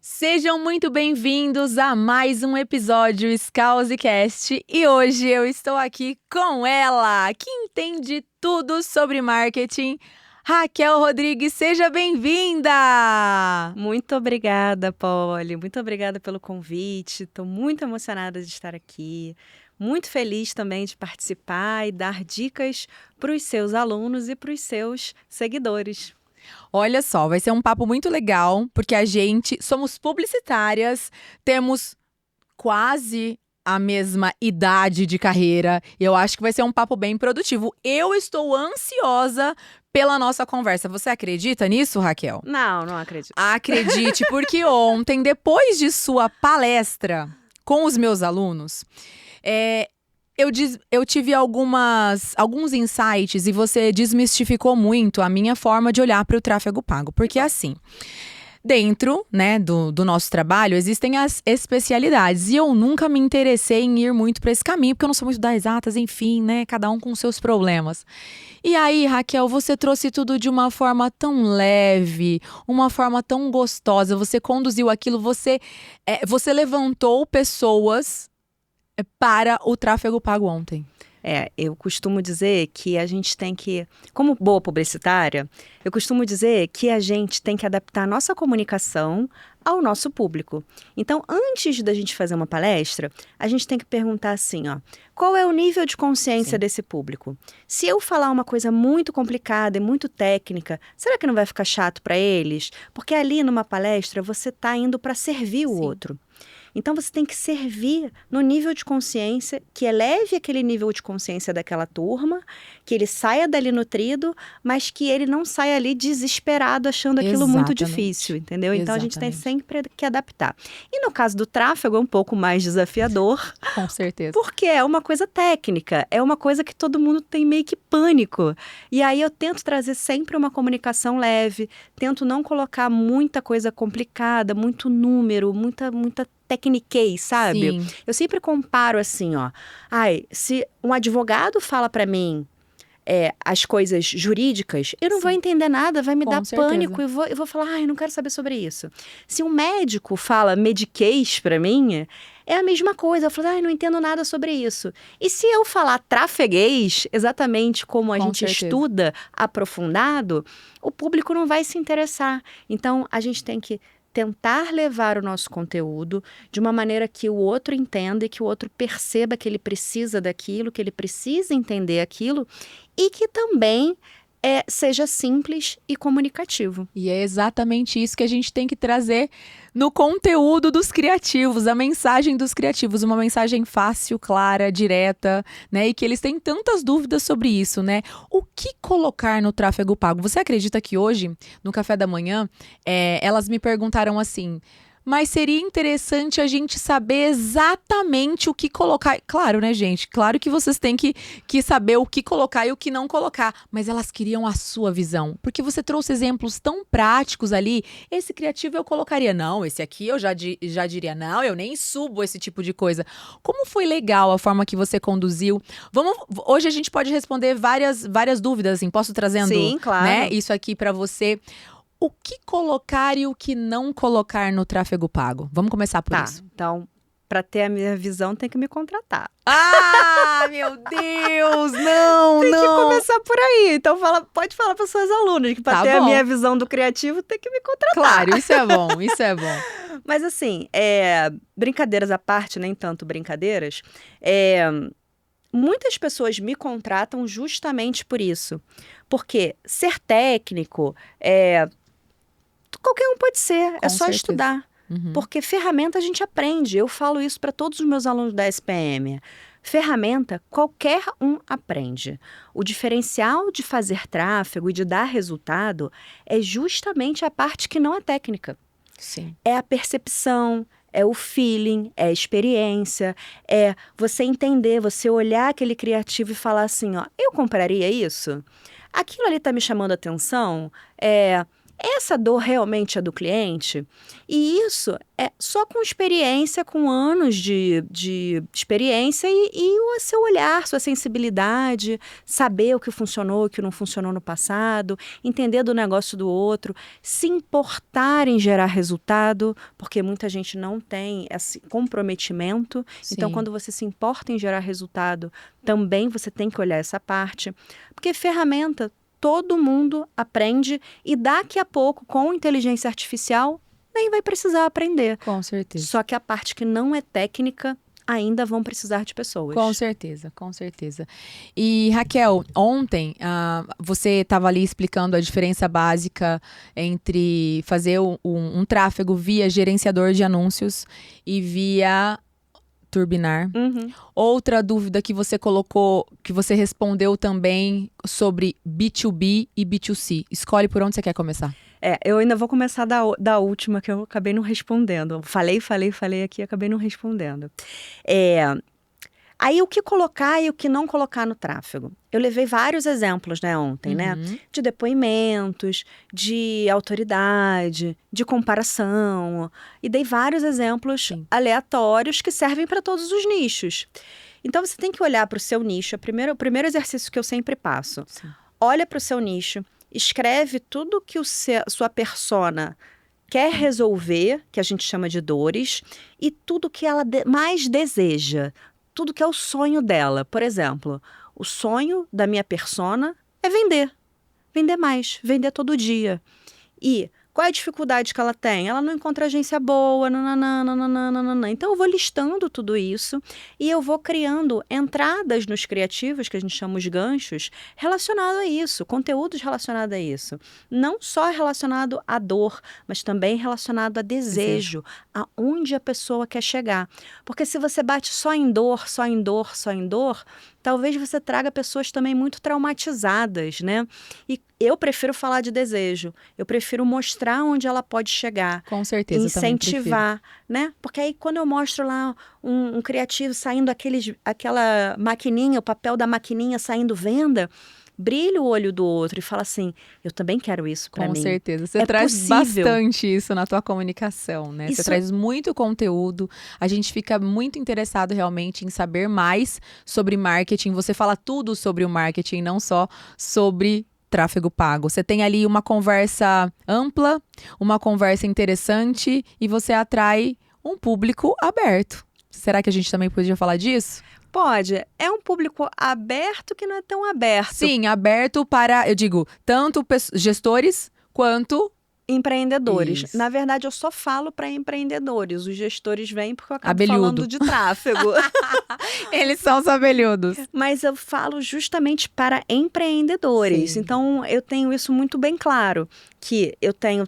Sejam muito bem-vindos a mais um episódio Scausecast e hoje eu estou aqui com ela, que entende tudo sobre marketing, Raquel Rodrigues. Seja bem-vinda! Muito obrigada, Polly. Muito obrigada pelo convite. Estou muito emocionada de estar aqui. Muito feliz também de participar e dar dicas para os seus alunos e para os seus seguidores. Olha só, vai ser um papo muito legal, porque a gente somos publicitárias, temos quase a mesma idade de carreira. E eu acho que vai ser um papo bem produtivo. Eu estou ansiosa pela nossa conversa. Você acredita nisso, Raquel? Não acredito. Acredite, porque ontem, depois de sua palestra com os meus alunos, eu tive alguns insights e você desmistificou muito a minha forma de olhar para o tráfego pago. Porque assim, dentro, né, do nosso trabalho, existem as especialidades. E eu nunca me interessei em ir muito para esse caminho, porque eu não sou muito das exatas, enfim, né? Cada um com seus problemas. E aí, Raquel, você trouxe tudo de uma forma tão leve, uma forma tão gostosa. Você conduziu aquilo, você levantou pessoas para o tráfego pago ontem. Eu costumo dizer que a gente tem que, como boa publicitária, eu costumo dizer que a gente tem que adaptar a nossa comunicação ao nosso público. Então, antes da gente fazer uma palestra, a gente tem que perguntar assim, ó, qual é o nível de consciência desse público? Se eu falar uma coisa muito complicada e muito técnica, será que não vai ficar chato para eles? Porque ali numa palestra você está indo para servir o outro. Então, você tem que servir no nível de consciência, que eleve aquele nível de consciência daquela turma, que ele saia dali nutrido, mas que ele não saia ali desesperado, achando aquilo muito difícil, entendeu? Então, a gente tem sempre que adaptar. E no caso do tráfego, é um pouco mais desafiador. Com certeza. Porque é uma coisa técnica, é uma coisa que todo mundo tem meio que pânico. E aí, eu tento trazer sempre uma comunicação leve, tento não colocar muita coisa complicada, muito número, muita tecniquez, sabe? Sim. Eu sempre comparo assim, ó. Se um advogado fala para mim as coisas jurídicas, eu não vou entender nada, vai me dar pânico e eu vou falar, eu não quero saber sobre isso. Se um médico fala mediquês para mim, é a mesma coisa. Eu falo, não entendo nada sobre isso. E se eu falar trafeguês, exatamente como a gente estuda aprofundado, o público não vai se interessar. Então, a gente tem que tentar levar o nosso conteúdo de uma maneira que o outro entenda e que o outro perceba que ele precisa daquilo, que ele precisa entender aquilo e que também seja simples e comunicativo. E é exatamente isso que a gente tem que trazer no conteúdo dos criativos, a mensagem dos criativos, uma mensagem fácil, clara, direta, né? E que eles têm tantas dúvidas sobre isso, né? O que colocar no tráfego pago? Você acredita que hoje, no café da manhã, elas me perguntaram assim... Mas seria interessante a gente saber exatamente o que colocar. Claro, né, gente? Claro que vocês têm que saber o que colocar e o que não colocar. Mas elas queriam a sua visão. Porque você trouxe exemplos tão práticos ali. Esse criativo eu colocaria. Não, esse aqui eu já diria. Não, eu nem subo esse tipo de coisa. Como foi legal a forma que você conduziu? Hoje a gente pode responder várias dúvidas, assim. Posso trazendo, sim, claro, né, isso aqui para você. O que colocar e o que não colocar no tráfego pago? Vamos começar por isso. Então, para ter a minha visão, tem que me contratar. Meu Deus! Não, tem que começar por aí. Então, pode falar para suas alunas que para ter a minha visão do criativo, tem que me contratar. Claro, isso é bom, isso é bom. Mas assim, brincadeiras à parte, nem tanto brincadeiras, muitas pessoas me contratam justamente por isso. Porque ser técnico qualquer um pode ser, é só estudar. Uhum. Porque ferramenta a gente aprende. Eu falo isso para todos os meus alunos da SPM. Ferramenta, qualquer um aprende. O diferencial de fazer tráfego e de dar resultado é justamente a parte que não é técnica. Sim. É a percepção, é o feeling, é a experiência, é você entender, você olhar aquele criativo e falar assim, ó, eu compraria isso? Aquilo ali tá me chamando a atenção? essa dor realmente é do cliente? E isso é só com experiência, com anos de experiência e o seu olhar, sua sensibilidade, saber o que funcionou, o que não funcionou no passado, entender do negócio do outro, se importar em gerar resultado, porque muita gente não tem esse comprometimento. Então, Sim. quando você se importa em gerar resultado, também você tem que olhar essa parte, porque ferramenta todo mundo aprende e daqui a pouco, com inteligência artificial, nem vai precisar aprender. Com certeza. Só que a parte que não é técnica, ainda vão precisar de pessoas. Com certeza, com certeza. E Raquel, ontem você estava ali explicando a diferença básica entre fazer um tráfego via gerenciador de anúncios e via turbinar. Uhum. Outra dúvida que você colocou, que você respondeu também sobre B2B e B2C. Escolhe por onde você quer começar. Eu ainda vou começar da última, que eu acabei não respondendo. Falei aqui e acabei não respondendo. Aí, o que colocar e o que não colocar no tráfego? Eu levei vários exemplos, né, ontem, né? De depoimentos, de autoridade, de comparação. E dei vários exemplos aleatórios que servem para todos os nichos. Então, você tem que olhar para o seu nicho. O primeiro exercício que eu sempre passo. Sim. Olha para o seu nicho, escreve tudo que sua persona quer resolver, que a gente chama de dores, e tudo que ela mais deseja. Tudo que é o sonho dela. Por exemplo, o sonho da minha persona é vender. Vender mais, vender todo dia. E qual é a dificuldade que ela tem? Ela não encontra agência boa, nananana. Então, eu vou listando tudo isso e eu vou criando entradas nos criativos, que a gente chama os ganchos, relacionado a isso, conteúdos relacionados a isso. Não só relacionado à dor, mas também relacionado a desejo, aonde a pessoa quer chegar. Porque se você bate só em dor, só em dor, só em dor, talvez você traga pessoas também muito traumatizadas, né? E eu prefiro falar de desejo, eu prefiro mostrar onde ela pode chegar. Com certeza, incentivar, né? Porque aí quando eu mostro lá um criativo saindo aquela maquininha, o papel da maquininha saindo venda, brilha o olho do outro e fala assim, eu também quero isso para mim. Com certeza. Você traz bastante isso na tua comunicação, né? Você traz muito conteúdo. A gente fica muito interessado realmente em saber mais sobre marketing. Você fala tudo sobre o marketing, não só sobre tráfego pago. Você tem ali uma conversa ampla, uma conversa interessante e você atrai um público aberto. Será que a gente também podia falar disso? Pode. É um público aberto que não é tão aberto. Sim, aberto para, eu digo, tanto gestores quanto empreendedores. Isso. Na verdade, eu só falo para empreendedores. Os gestores vêm porque eu acabo abelhudo. Falando de tráfego. Eles são os abelhudos. Mas eu falo justamente para empreendedores. Sim. Então, eu tenho isso muito bem claro, que eu tenho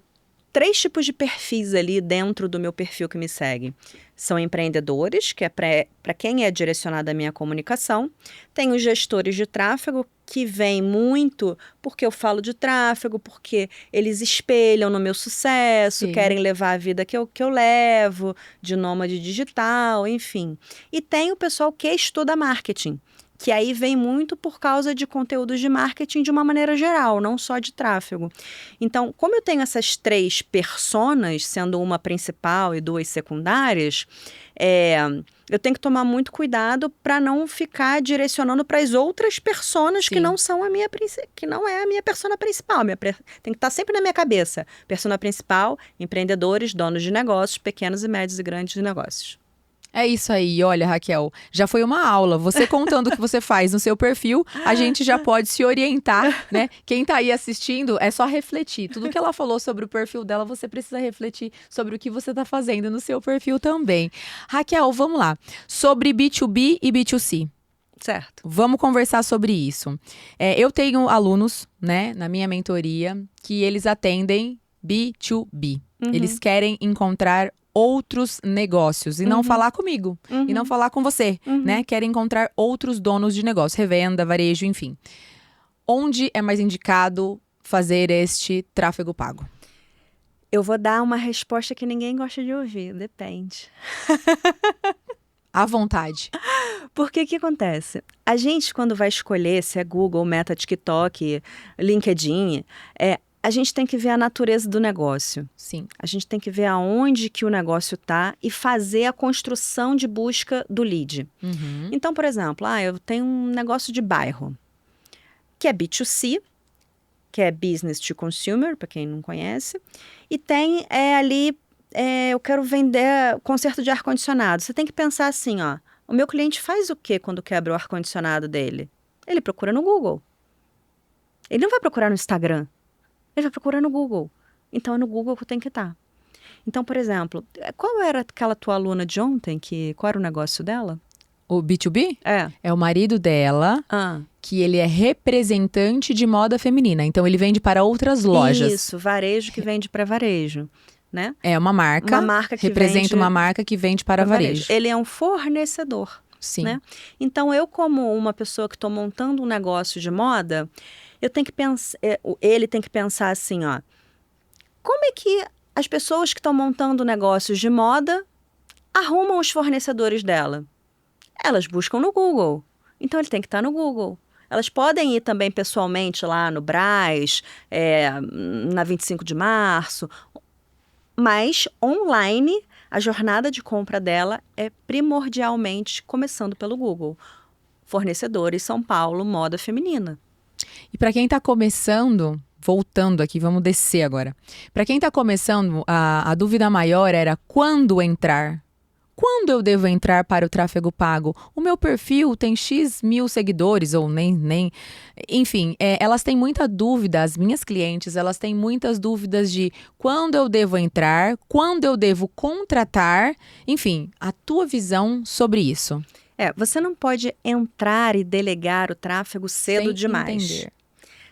3 tipos de perfis ali dentro do meu perfil que me segue. São empreendedores, que é para quem é direcionada a minha comunicação. Tem os gestores de tráfego, que vêm muito porque eu falo de tráfego, porque eles espelham no meu sucesso, Sim. querem levar a vida que eu levo, de nômade digital, enfim. E tem o pessoal que estuda marketing, que aí vem muito por causa de conteúdos de marketing de uma maneira geral, não só de tráfego. Então, como eu tenho essas 3 personas, sendo uma principal e 2 secundárias, eu tenho que tomar muito cuidado para não ficar direcionando para as outras personas Sim. que não são que não é a minha persona principal. Tem que estar sempre na minha cabeça. Persona principal, empreendedores, donos de negócios, pequenos e médios e grandes negócios. É isso aí, olha, Raquel, já foi uma aula. Você contando o que você faz no seu perfil, a gente já pode se orientar, né? Quem tá aí assistindo, é só refletir. Tudo que ela falou sobre o perfil dela, você precisa refletir sobre o que você tá fazendo no seu perfil também. Raquel, vamos lá. Sobre B2B e B2C. Certo. Vamos conversar sobre isso. Eu tenho alunos, né, na minha mentoria, que eles atendem B2B. Uhum. Eles querem encontrar outros negócios e não falar comigo, e não falar com você, né? Querem encontrar outros donos de negócio, revenda, varejo, enfim. Onde é mais indicado fazer este tráfego pago? Eu vou dar uma resposta que ninguém gosta de ouvir, depende. À vontade. Porque que acontece? A gente, quando vai escolher se é Google, Meta, TikTok, LinkedIn, a gente tem que ver a natureza do negócio. Sim. A gente tem que ver aonde que o negócio está e fazer a construção de busca do lead. Uhum. Então, por exemplo, eu tenho um negócio de bairro, que é B2C, que é Business to Consumer, para quem não conhece, e tem ali, eu quero vender conserto de ar-condicionado. Você tem que pensar assim, ó, o meu cliente faz o quê quando quebra o ar-condicionado dele? Ele procura no Google. Ele não vai procurar no Instagram, ele vai procurar no Google. Então é no Google que eu tenho que estar. Então, por exemplo, qual era aquela tua aluna de ontem, qual era o negócio dela? O B2B? É. É o marido dela, que ele é representante de moda feminina. Então, ele vende para outras lojas. Isso, varejo que vende para varejo, né? É uma marca. Uma marca que representa vende uma marca que vende para varejo. Ele é um fornecedor. Sim. Né? Então, eu como uma pessoa que estou montando um negócio de moda, eu tenho que pensar, ele tem que pensar assim, ó, como é que as pessoas que estão montando negócios de moda arrumam os fornecedores dela? Elas buscam no Google. Então, ele tem que estar no Google. Elas podem ir também pessoalmente lá no Brás, na 25 de março, mas online, a jornada de compra dela é primordialmente começando pelo Google. Fornecedores São Paulo, moda feminina. E para quem está começando, voltando aqui, vamos descer agora. Para quem está começando, a dúvida maior era quando entrar. Quando eu devo entrar para o tráfego pago? O meu perfil tem X mil seguidores, ou nem. Enfim, elas têm muita dúvida, as minhas clientes, elas têm muitas dúvidas de quando eu devo entrar, quando eu devo contratar. Enfim, a tua visão sobre isso. Você não pode entrar e delegar o tráfego cedo Sem demais. entender.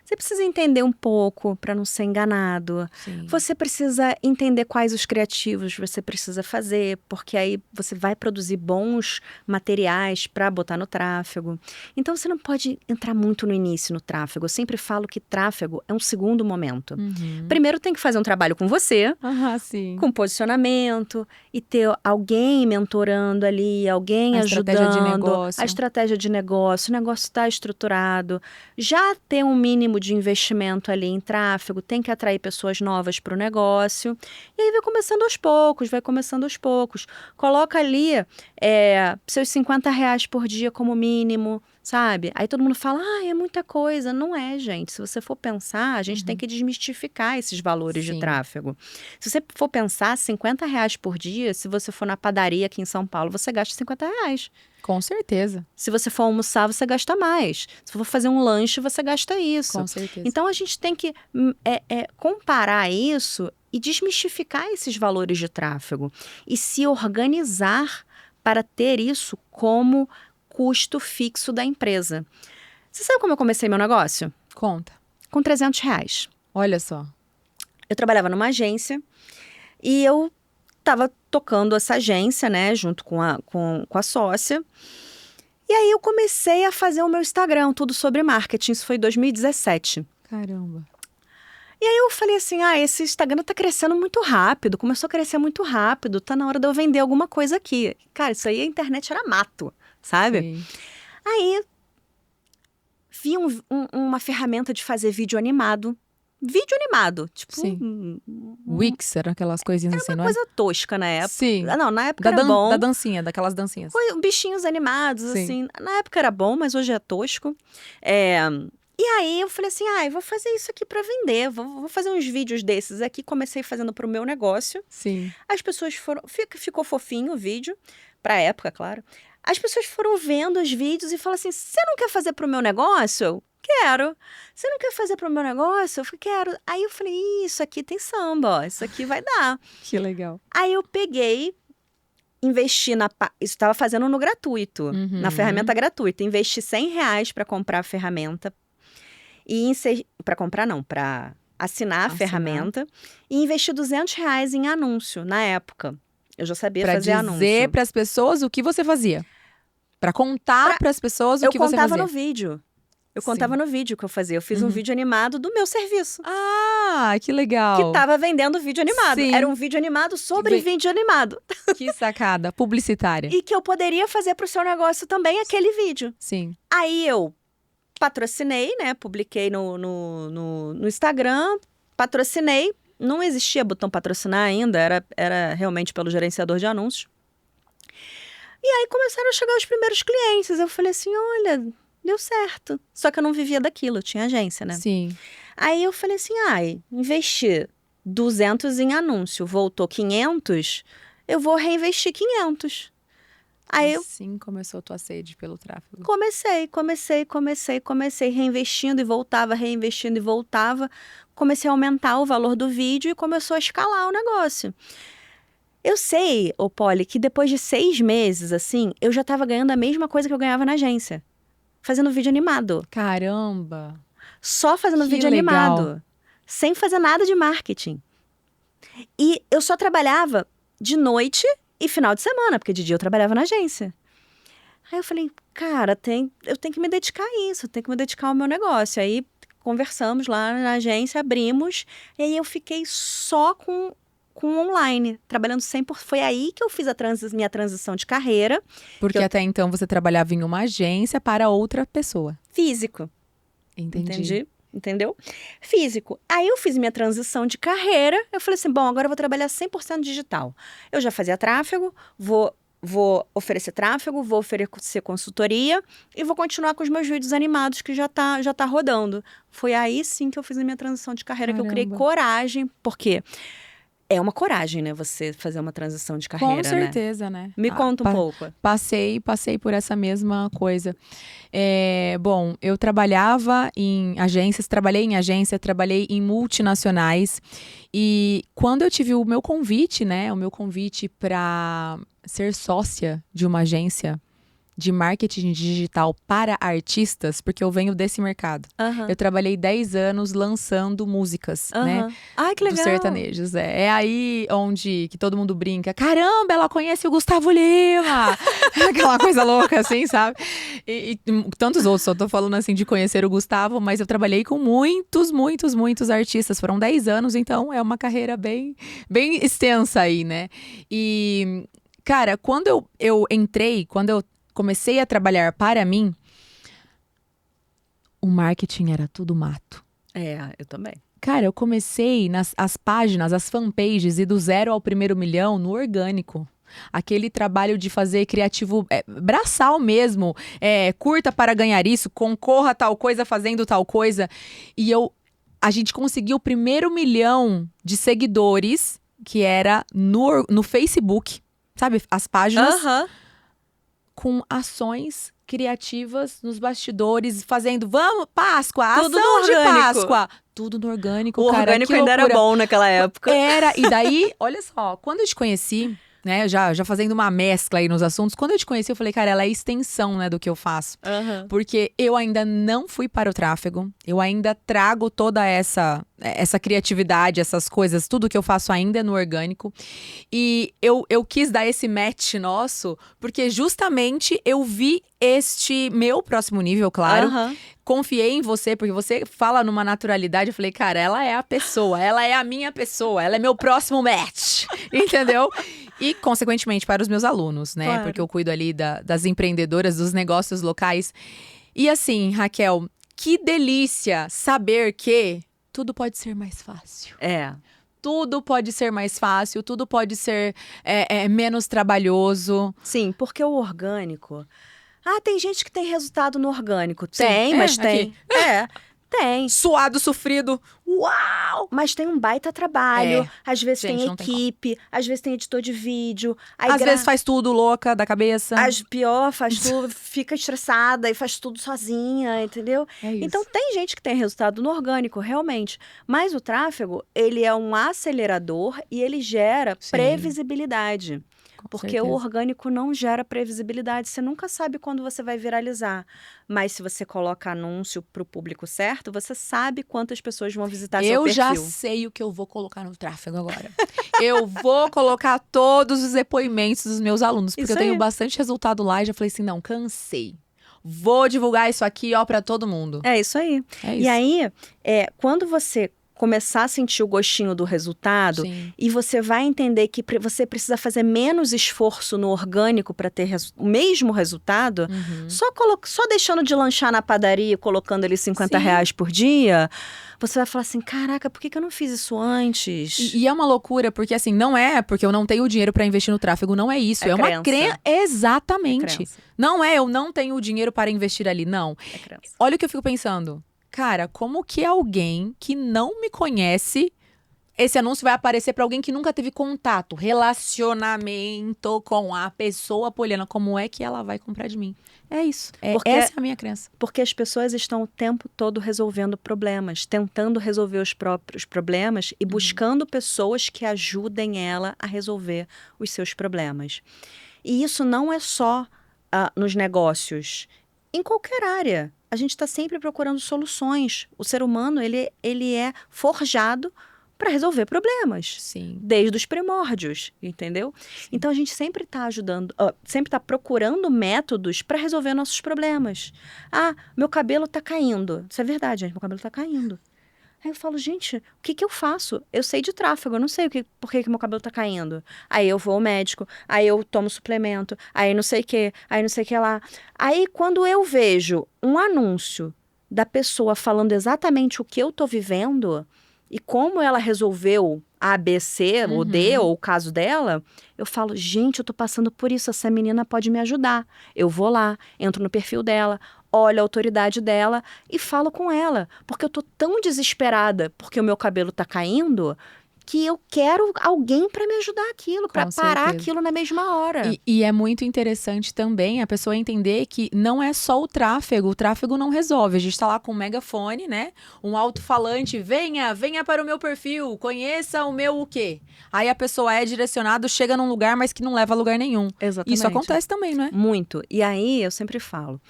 Você precisa entender um pouco para não ser enganado. Sim. Você precisa entender quais os criativos você precisa fazer, porque aí você vai produzir bons materiais para botar no tráfego. Então, você não pode entrar muito no início no tráfego. Eu sempre falo que tráfego é um segundo momento. Uhum. Primeiro, tem que fazer um trabalho com você, Sim. com posicionamento, e ter alguém mentorando ali, alguém A ajudando. estratégia de negócio. A estratégia de negócio. O negócio está estruturado. Já ter um mínimo de investimento ali em tráfego, tem que atrair pessoas novas para o negócio. E aí vai começando aos poucos. Coloca ali seus R$50 por dia como mínimo, sabe? Aí todo mundo fala, é muita coisa. Não é, gente. Se você for pensar, a gente tem que desmistificar esses valores de tráfego. Se você for pensar, R$50 por dia, se você for na padaria aqui em São Paulo, você gasta R$50. Com certeza. Se você for almoçar, você gasta mais. Se for fazer um lanche, você gasta isso. Com certeza. Então, a gente tem que comparar isso e desmistificar esses valores de tráfego. E se organizar para ter isso como custo fixo da empresa. Você sabe como eu comecei meu negócio? Conta. Com R$300. Olha só. Eu trabalhava numa agência e eu estava tocando essa agência, né, junto com a sócia. E aí eu comecei a fazer o meu Instagram, tudo sobre marketing. Isso foi em 2017. Caramba. E aí eu falei assim, esse Instagram tá crescendo muito rápido, começou a crescer muito rápido, tá na hora de eu vender alguma coisa aqui. Cara, isso aí a internet era mato, sabe? Sim. Aí vi uma ferramenta de fazer vídeo animado. Vídeo animado, tipo... Sim. Wix, eram aquelas coisinhas Era assim, uma não é? coisa tosca na época. Sim. Não, na época era bom. Da dancinha, daquelas dancinhas. Bichinhos animados, Sim. assim. Na época era bom, mas hoje é tosco. E aí eu falei assim, eu vou fazer isso aqui pra vender. Vou fazer uns vídeos desses aqui. Comecei fazendo pro meu negócio. Sim. As pessoas foram... Ficou fofinho o vídeo. Pra época, claro. As pessoas foram vendo os vídeos e falaram assim, você não quer fazer pro meu negócio? Eu, quero. Você não quer fazer pro meu negócio? Eu falei, quero. Aí eu falei, isso aqui tem samba, ó. Isso aqui vai dar. Que legal. Aí eu peguei, investi isso estava fazendo no gratuito, na ferramenta gratuita. Investi R$100 para comprar a ferramenta. Para comprar não, para assinar a ferramenta. E investi R$200 em anúncio, na época. Eu já sabia fazer anúncio. Pra dizer pras pessoas o que você fazia. Pra contar pras pessoas o que você fazia. Eu contava no vídeo. Eu contava no vídeo que eu fazia. Eu fiz um vídeo animado do meu serviço. Que legal. Que tava vendendo vídeo animado. Sim. Era um vídeo animado sobre vídeo animado. Que sacada. Publicitária. E que eu poderia fazer pro seu negócio também aquele vídeo. Sim. Aí eu patrocinei, né? Publiquei no Instagram. patrocinei, não existia botão patrocinar ainda, era realmente pelo gerenciador de anúncios. E aí começaram a chegar os primeiros clientes. Eu falei assim, olha, deu certo. Só que eu não vivia daquilo, eu tinha agência, né? Sim. Aí eu falei assim, investi 200 em anúncio, voltou 500, eu vou reinvestir 500. Aí eu Assim começou a tua sede pelo tráfego. comecei, reinvestindo e voltava, reinvestindo e voltava. Comecei a aumentar o valor do vídeo e começou a escalar o negócio. Eu sei, Polly, que depois de 6 meses, assim, eu já estava ganhando a mesma coisa que eu ganhava na agência. Fazendo vídeo animado. Caramba! Só fazendo Que vídeo legal. animado. Sem fazer nada de marketing. E eu só trabalhava de noite e final de semana, porque de dia eu trabalhava na agência. Aí eu falei, cara, eu tenho que me dedicar a isso, eu tenho que me dedicar ao meu negócio. Aí conversamos lá na agência, abrimos, e aí eu fiquei só com online, trabalhando 100%. Foi aí que eu fiz minha transição de carreira. Porque até então você trabalhava em uma agência para outra pessoa. Físico. Entendi. Entendeu? Físico. Aí eu fiz minha transição de carreira, eu falei assim, bom, agora eu vou trabalhar 100% digital. Eu já fazia tráfego, vou oferecer tráfego, vou oferecer consultoria e vou continuar com os meus vídeos animados que já tá rodando. Foi aí sim que eu fiz a minha transição de carreira, que eu criei Caramba. coragem, porque é uma coragem, né, você fazer uma transição de carreira, Com certeza, né? Me conta um pouco. Passei por essa mesma coisa. Bom, eu trabalhava em agências, trabalhei em multinacionais. E quando eu tive o meu convite, né? O meu convite para ser sócia de uma agência de marketing digital para artistas, porque eu venho desse mercado. Aham. Eu trabalhei 10 anos lançando músicas, né? Aham. Ai, que legal. Dos sertanejos. É aí onde que todo mundo brinca. Caramba, ela conhece o Gustavo Lima! Aquela coisa louca, assim, sabe? E tantos outros, só tô falando assim de conhecer o Gustavo, mas eu trabalhei com muitos artistas. Foram 10 anos, então é uma carreira bem extensa aí, né? E, cara, quando eu comecei a trabalhar para mim, o marketing era tudo mato. Eu também. Cara, eu comecei as páginas, as fanpages, e do 0 ao primeiro milhão no orgânico. Aquele trabalho de fazer criativo, braçal mesmo. Curta para ganhar isso, concorra a tal coisa fazendo tal coisa. E a gente conseguiu o primeiro 1 milhão de seguidores, que era no Facebook. Sabe, as páginas. Aham. Com ações criativas nos bastidores, fazendo, vamos, Páscoa, Tudo ação no de orgânico. Páscoa. Tudo no orgânico, O cara. orgânico que ainda era loucura. bom naquela época. E daí, olha só, quando eu te conheci, né, já fazendo uma mescla aí nos assuntos, quando eu te conheci, eu falei, cara, ela é extensão, né, do que eu faço. Aham. Porque eu ainda não fui para o tráfego, eu ainda trago toda essa criatividade, essas coisas, tudo que eu faço ainda é no orgânico. E eu quis dar esse match nosso, porque justamente eu vi este meu próximo nível, claro. Aham. Confiei em você, porque você fala numa naturalidade. Eu falei, cara, ela é a pessoa, ela é a minha pessoa, ela é meu próximo match, entendeu? E, consequentemente, para os meus alunos, né? Claro. Porque eu cuido ali das empreendedoras, dos negócios locais. E assim, Raquel, que delícia saber que tudo pode ser mais fácil. Tudo pode ser mais fácil, tudo pode ser menos trabalhoso. Sim, porque o orgânico... tem gente que tem resultado no orgânico. Sim, Tem, mas tem. aqui. Tem. Suado, sofrido. Uau! Mas tem um baita trabalho. Às vezes Gente, tem não tem equipe, às vezes tem editor de vídeo. Aí Às vezes faz tudo louca da cabeça. Pior, faz tudo, fica estressada e faz tudo sozinha, entendeu? É isso. Então tem gente que tem resultado no orgânico, realmente. Mas o tráfego, ele é um acelerador e ele gera Sim. previsibilidade. Com Porque certeza. o orgânico não gera previsibilidade, você nunca sabe quando você vai viralizar. Mas se você coloca anúncio para o público certo, você sabe quantas pessoas vão visitar seu Eu perfil. já sei o que eu vou colocar no tráfego agora. Eu vou colocar todos os depoimentos dos meus alunos, porque Isso eu tenho aí. bastante resultado lá e já falei assim, não, cansei. Vou divulgar isso aqui, ó, pra todo mundo. É isso aí. É isso. E aí, quando você começar a sentir o gostinho do resultado, Sim. e você vai entender que você precisa fazer menos esforço no orgânico para ter o mesmo resultado, Uhum. só deixando de lanchar na padaria e colocando ali Sim. R$50 por dia, você vai falar assim, caraca, por que eu não fiz isso antes? E é uma loucura, porque assim, não é porque eu não tenho dinheiro pra investir no tráfego, não é isso. É É uma crença. crença. Exatamente. Crença. Não é, eu não tenho dinheiro para investir ali, não. É crença. Olha o que eu fico pensando. Cara, como que alguém que não me conhece, esse anúncio vai aparecer pra alguém que nunca teve contato, relacionamento com a pessoa Poliana, como é que ela vai comprar de mim? É isso. Porque- Essa é a minha crença. Porque as pessoas estão o tempo todo resolvendo problemas, tentando resolver os próprios problemas e buscando pessoas que ajudem ela a resolver os seus problemas. E isso não é só nos negócios. Em qualquer área, a gente está sempre procurando soluções. O ser humano, ele é forjado para resolver problemas. Sim. Desde os primórdios, entendeu? Então a gente sempre está ajudando, sempre está procurando métodos para resolver nossos problemas. Ah, meu cabelo está caindo. Isso é verdade, gente, meu cabelo está caindo. Aí eu falo, gente, o que eu faço? Eu sei de tráfego, eu não sei por que meu cabelo está caindo. Aí eu vou ao médico, aí eu tomo suplemento, aí não sei o que, aí não sei o que lá. Aí quando eu vejo um anúncio da pessoa falando exatamente o que eu estou vivendo e como ela resolveu A, B, C, ou D, ou o caso dela, eu falo, gente, eu tô passando por isso, essa menina pode me ajudar. Eu vou lá, entro no perfil dela, olho a autoridade dela e falo com ela. Porque eu tô tão desesperada porque o meu cabelo tá caindo que eu quero alguém para me ajudar aquilo, para parar aquilo na mesma hora. E é muito interessante também a pessoa entender que não é só o tráfego não resolve. A gente tá lá com um megafone, né? Um alto-falante, venha para o meu perfil, conheça o meu o quê? Aí a pessoa é direcionada, chega num lugar, mas que não leva a lugar nenhum. Exatamente. Isso acontece também, não é? Muito. E aí eu sempre falo,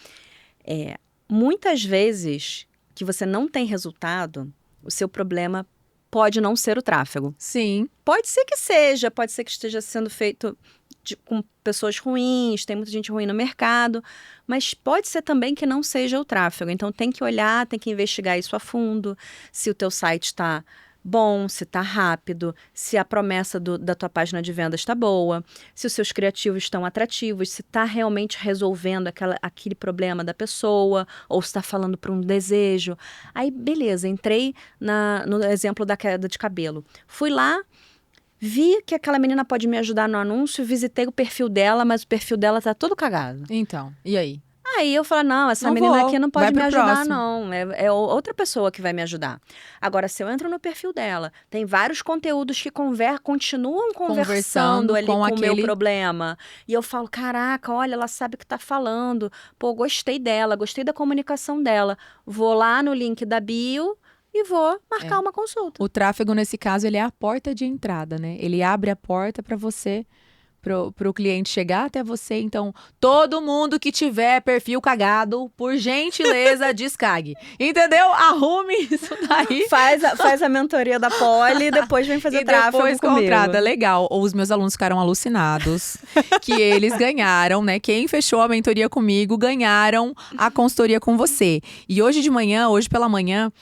muitas vezes que você não tem resultado, o seu problema pode não ser o tráfego. Sim. Pode ser que seja, pode ser que esteja sendo feito com pessoas ruins, tem muita gente ruim no mercado, mas pode ser também que não seja o tráfego. Então tem que olhar, tem que investigar isso a fundo, se o teu site está bom, se está rápido, se a promessa da tua página de vendas está boa, se os seus criativos estão atrativos, se está realmente resolvendo aquele problema da pessoa, ou se está falando para um desejo. Aí, beleza, entrei no exemplo da queda de cabelo. Fui lá, vi que aquela menina pode me ajudar no anúncio, visitei o perfil dela, mas o perfil dela tá todo cagado. Então, e aí? Aí eu falo, não, essa menina aqui não pode me ajudar, não. É outra pessoa que vai me ajudar. Agora, se eu entro no perfil dela, tem vários conteúdos que continuam conversando ali com o meu problema. E eu falo, caraca, olha, ela sabe o que tá falando. Pô, gostei dela, gostei da comunicação dela. Vou lá no link da bio e vou marcar uma consulta. O tráfego, nesse caso, ele é a porta de entrada, né? Ele abre a porta para você, pro cliente chegar até você. Então, todo mundo que tiver perfil cagado, por gentileza, descague. Entendeu? Arrume isso daí. Faz a mentoria da Poli e depois vem fazer tráfego comigo. Contrata. Legal. Os meus alunos ficaram alucinados que eles ganharam, né? Quem fechou a mentoria comigo, ganharam a consultoria com você. E hoje pela manhã,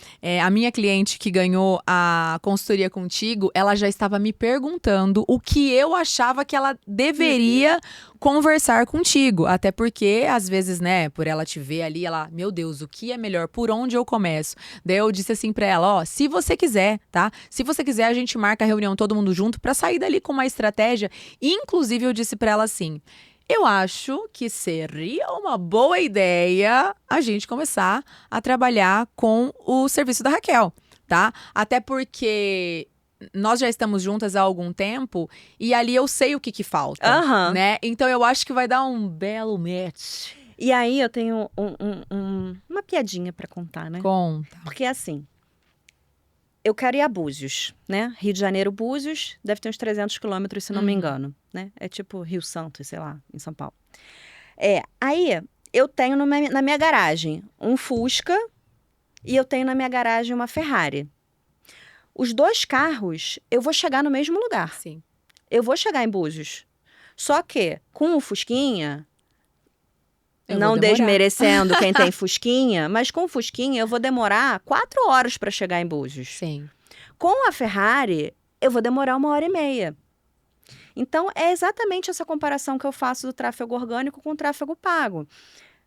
a minha cliente que ganhou a consultoria contigo, ela já estava me perguntando o que eu achava que ela deveria conversar contigo, até porque às vezes, né, por ela te ver ali, ela, meu Deus, o que é melhor? Por onde eu começo? Daí eu disse assim pra ela, ó, se você quiser, tá? Se você quiser, a gente marca a reunião todo mundo junto pra sair dali com uma estratégia. Inclusive eu disse pra ela assim, eu acho que seria uma boa ideia a gente começar a trabalhar com o serviço da Raquel, tá? Até porque nós já estamos juntas há algum tempo e ali eu sei o que falta, né? Então eu acho que vai dar um belo match. E aí eu tenho uma piadinha pra contar, né? Conta. Porque assim, eu quero ir a Búzios, né? Rio de Janeiro, Búzios, deve ter uns 300 quilômetros, se não me engano, né? É tipo Rio Santo, sei lá, em São Paulo. Aí eu tenho na minha garagem um Fusca e eu tenho na minha garagem uma Ferrari. Os dois carros, eu vou chegar no mesmo lugar. Sim. Eu vou chegar em Búzios. Só que, com o Fusquinha, não desmerecendo quem tem Fusquinha, mas com o Fusquinha eu vou demorar 4 horas para chegar em Búzios. Sim. Com a Ferrari, eu vou demorar 1h30. Então, é exatamente essa comparação que eu faço do tráfego orgânico com o tráfego pago.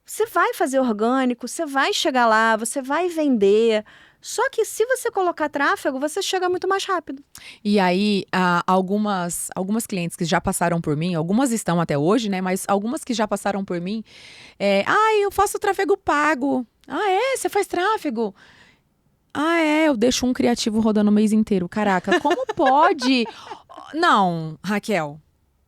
Você vai fazer orgânico, você vai chegar lá, você vai vender. Só que se você colocar tráfego, você chega muito mais rápido. E aí, algumas clientes que já passaram por mim, algumas estão até hoje, né? Mas algumas que já passaram por mim, eu faço tráfego pago. Ah, é? Você faz tráfego? Ah, eu deixo um criativo rodando o mês inteiro. Caraca, como pode? Não, Raquel,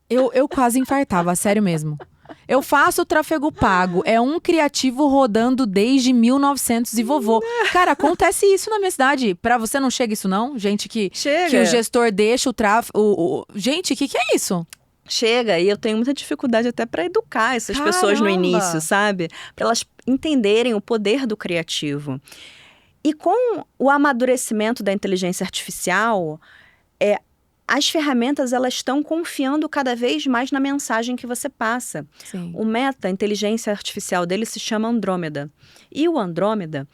eu quase infartava, sério mesmo. Eu faço tráfego pago, é um criativo rodando desde 1900 e vovô. Cara, acontece isso na minha cidade. Pra você não chega isso não? Gente que o gestor deixa o tráfego... Gente, o que é isso? Chega, e eu tenho muita dificuldade até para educar essas pessoas no início, sabe? Para elas entenderem o poder do criativo. E com o amadurecimento da inteligência artificial, as ferramentas elas estão confiando cada vez mais na mensagem que você passa. Sim. O Meta, a inteligência artificial dele se chama Andrômeda. E o Andrômeda,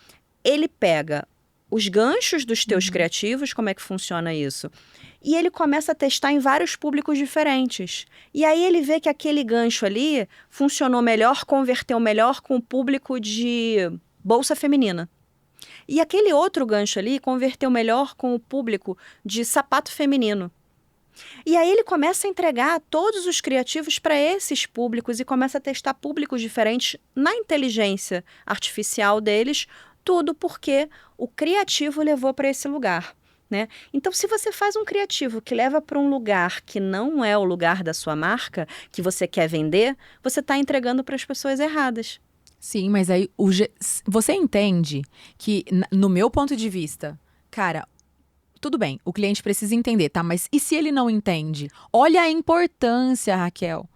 ele pega os ganchos dos teus criativos, como é que funciona isso? E ele começa a testar em vários públicos diferentes. E aí ele vê que aquele gancho ali funcionou melhor, converteu melhor com o público de bolsa feminina. E aquele outro gancho ali converteu melhor com o público de sapato feminino. E aí ele começa a entregar todos os criativos para esses públicos e começa a testar públicos diferentes na inteligência artificial deles, tudo porque o criativo levou para esse lugar, né? Então, se você faz um criativo que leva para um lugar que não é o lugar da sua marca, que você quer vender, você está entregando para as pessoas erradas. Sim, mas aí você entende que, no meu ponto de vista, cara, tudo bem, o cliente precisa entender, tá? Mas e se ele não entende? Olha a importância, Raquel,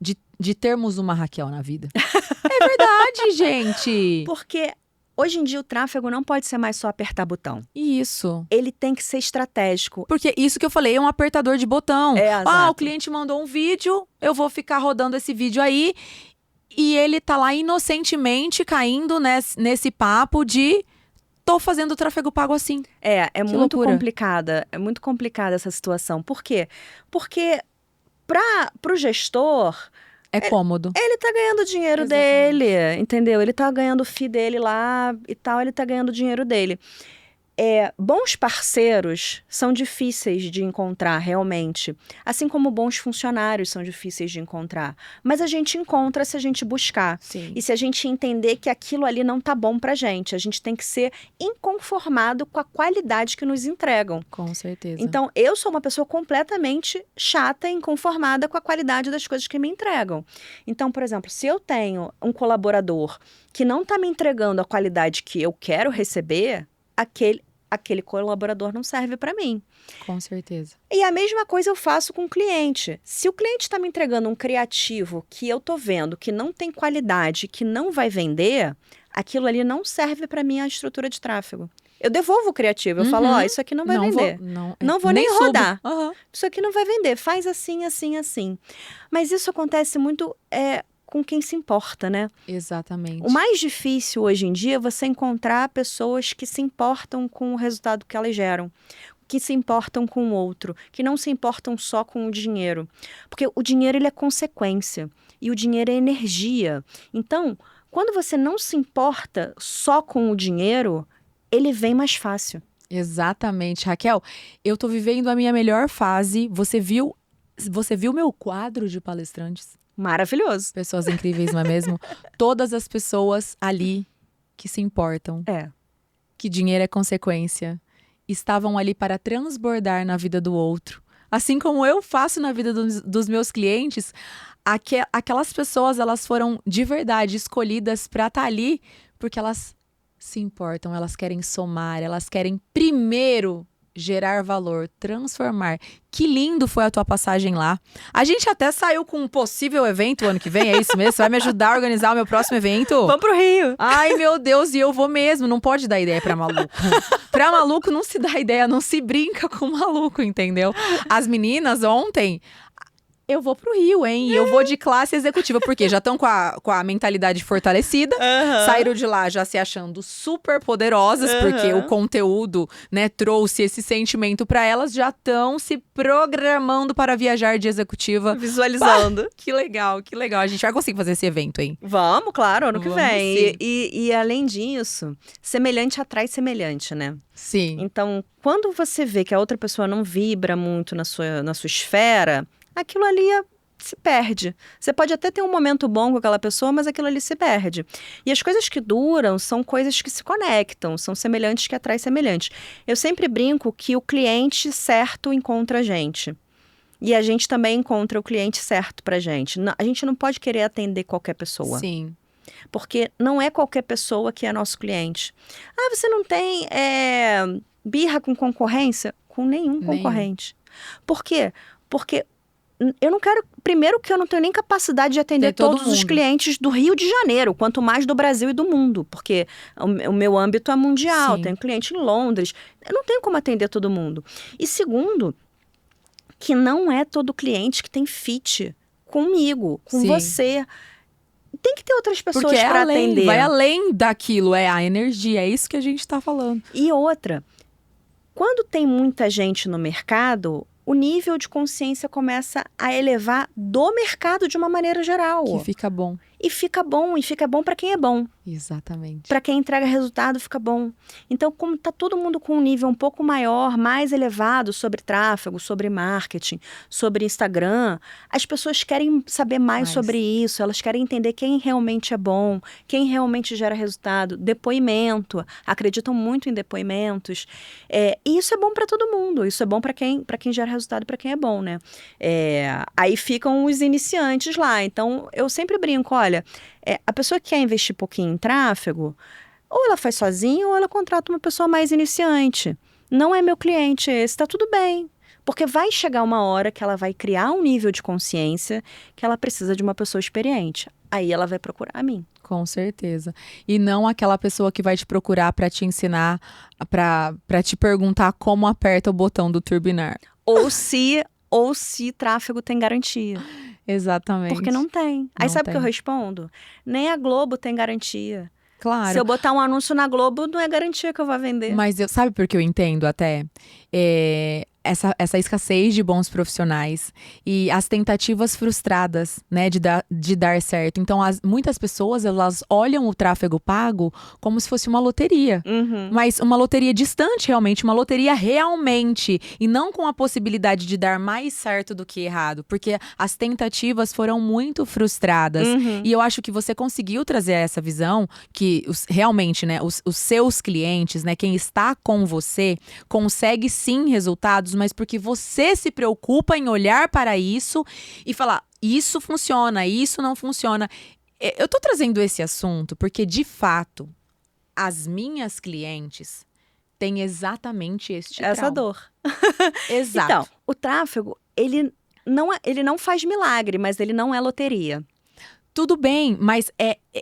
de termos uma Raquel na vida. É verdade, gente! Porque hoje em dia o tráfego não pode ser mais só apertar botão. Isso. Ele tem que ser estratégico. Porque isso que eu falei é um apertador de botão. Exato. O cliente mandou um vídeo, eu vou ficar rodando esse vídeo aí e ele tá lá inocentemente caindo nesse papo de tô fazendo tráfego pago assim. É muito complicada. É muito complicada essa situação. Por quê? Porque pro gestor... É cômodo. Ele tá ganhando o dinheiro dele, entendeu? Ele tá ganhando o FII dele lá e tal, ele tá ganhando o dinheiro dele. Bons parceiros são difíceis de encontrar, realmente. Assim como bons funcionários são difíceis de encontrar. Mas a gente encontra se a gente buscar. Sim. E se a gente entender que aquilo ali não tá bom pra gente. A gente tem que ser inconformado com a qualidade que nos entregam. Com certeza. Então, eu sou uma pessoa completamente chata e inconformada com a qualidade das coisas que me entregam. Então, por exemplo, se eu tenho um colaborador que não tá me entregando a qualidade que eu quero receber, aquele colaborador não serve para mim. Com certeza. E a mesma coisa eu faço com o cliente. Se o cliente está me entregando um criativo que eu tô vendo que não tem qualidade, que não vai vender, aquilo ali não serve para minha estrutura de tráfego. Eu devolvo o criativo, eu falo, isso aqui não vai vender. Não vou nem rodar. Isso aqui não vai vender, faz assim, assim, assim. Mas isso acontece muito com quem se importa, né? Exatamente. O mais difícil hoje em dia é você encontrar pessoas que se importam com o resultado que elas geram, que se importam com o outro, que não se importam só com o dinheiro. Porque o dinheiro ele é consequência e o dinheiro é energia. Então, quando você não se importa só com o dinheiro, ele vem mais fácil. Exatamente. Raquel, eu tô vivendo a minha melhor fase. Você viu meu quadro de palestrantes? Maravilhoso. Pessoas incríveis, não é mesmo? Todas as pessoas ali que se importam, que dinheiro é consequência, estavam ali para transbordar na vida do outro. Assim como eu faço na vida dos meus clientes, aquelas pessoas, elas foram de verdade escolhidas para estar ali porque elas se importam, elas querem somar, elas querem primeiro gerar valor, transformar. Que lindo foi a tua passagem lá. A gente até saiu com um possível evento ano que vem, é isso mesmo? Você vai me ajudar a organizar o meu próximo evento? Vamos pro Rio. Ai, meu Deus, e eu vou mesmo. Não pode dar ideia pra maluco. Pra maluco não se dá ideia, não se brinca com maluco, entendeu? As meninas ontem... eu vou pro Rio, hein? E eu vou de classe executiva. Porque já estão com a mentalidade fortalecida. Saíram de lá já se achando super poderosas. Porque o conteúdo, né, trouxe esse sentimento pra elas. Já estão se programando para viajar de executiva. Visualizando. Bah, que legal, que legal. A gente vai conseguir fazer esse evento, hein? Vamos, claro, ano que Vamos, vem. sim. E além disso, semelhante atrai semelhante, né? Sim. Então, quando você vê que a outra pessoa não vibra muito na sua esfera, aquilo ali se perde. Você pode até ter um momento bom com aquela pessoa, mas aquilo ali se perde. E as coisas que duram são coisas que se conectam, são semelhantes que atraem semelhantes. Eu sempre brinco que o cliente certo encontra a gente. E a gente também encontra o cliente certo pra gente. A gente não pode querer atender qualquer pessoa. Sim. Porque não é qualquer pessoa que é nosso cliente. Ah, você não tem birra com concorrência? Com nenhum concorrente. Por quê? Porque eu não quero... Primeiro que eu não tenho nem capacidade de atender todos os clientes do Rio de Janeiro, quanto mais do Brasil e do mundo. Porque o meu âmbito é mundial, Sim. tenho cliente em Londres. Eu não tenho como atender todo mundo. E segundo, que não é todo cliente que tem fit comigo, com Sim. você. Tem que ter outras pessoas Porque para atender. vai além daquilo, é a energia, é isso que a gente tá falando. E outra, quando tem muita gente no mercado, o nível de consciência começa a elevar do mercado de uma maneira geral. Que fica bom. E fica bom para quem é bom. Exatamente. Para quem entrega resultado, fica bom. Então, como tá todo mundo com um nível um pouco maior, mais elevado sobre tráfego, sobre marketing, sobre Instagram, as pessoas querem saber mais sobre isso, elas querem entender quem realmente é bom, quem realmente gera resultado, depoimento, acreditam muito em depoimentos. E isso é bom para todo mundo, isso é bom para quem gera resultado, para quem é bom, né? Aí ficam os iniciantes lá. Então, eu sempre brinco, olha, a pessoa que quer investir pouquinho em tráfego, ou ela faz sozinha ou ela contrata uma pessoa mais iniciante. Não é meu cliente esse, tá tudo bem. Porque vai chegar uma hora que ela vai criar um nível de consciência que ela precisa de uma pessoa experiente. Aí ela vai procurar a mim. Com certeza. E não aquela pessoa que vai te procurar para te ensinar, para te perguntar como aperta o botão do turbinar. Ou se tráfego tem garantia. Exatamente. Porque não tem. Aí sabe o que eu respondo? Nem a Globo tem garantia. Claro. Se eu botar um anúncio na Globo, não é garantia que eu vou vender. Mas sabe por que eu entendo até? Essa escassez de bons profissionais e as tentativas frustradas, né, de dar certo. Então, muitas pessoas, elas olham o tráfego pago como se fosse uma loteria. Uhum. Mas uma loteria distante, realmente, uma loteria realmente. E não com a possibilidade de dar mais certo do que errado. Porque as tentativas foram muito frustradas. Uhum. E eu acho que você conseguiu trazer essa visão que realmente, né, os seus clientes, né, quem está com você, consegue sim resultados, mas porque você se preocupa em olhar para isso e falar, isso funciona, isso não funciona. Eu tô trazendo esse assunto porque, de fato, as minhas clientes têm exatamente essa dor. Exato. Então, o tráfego, ele não faz milagre, mas ele não é loteria. Tudo bem, mas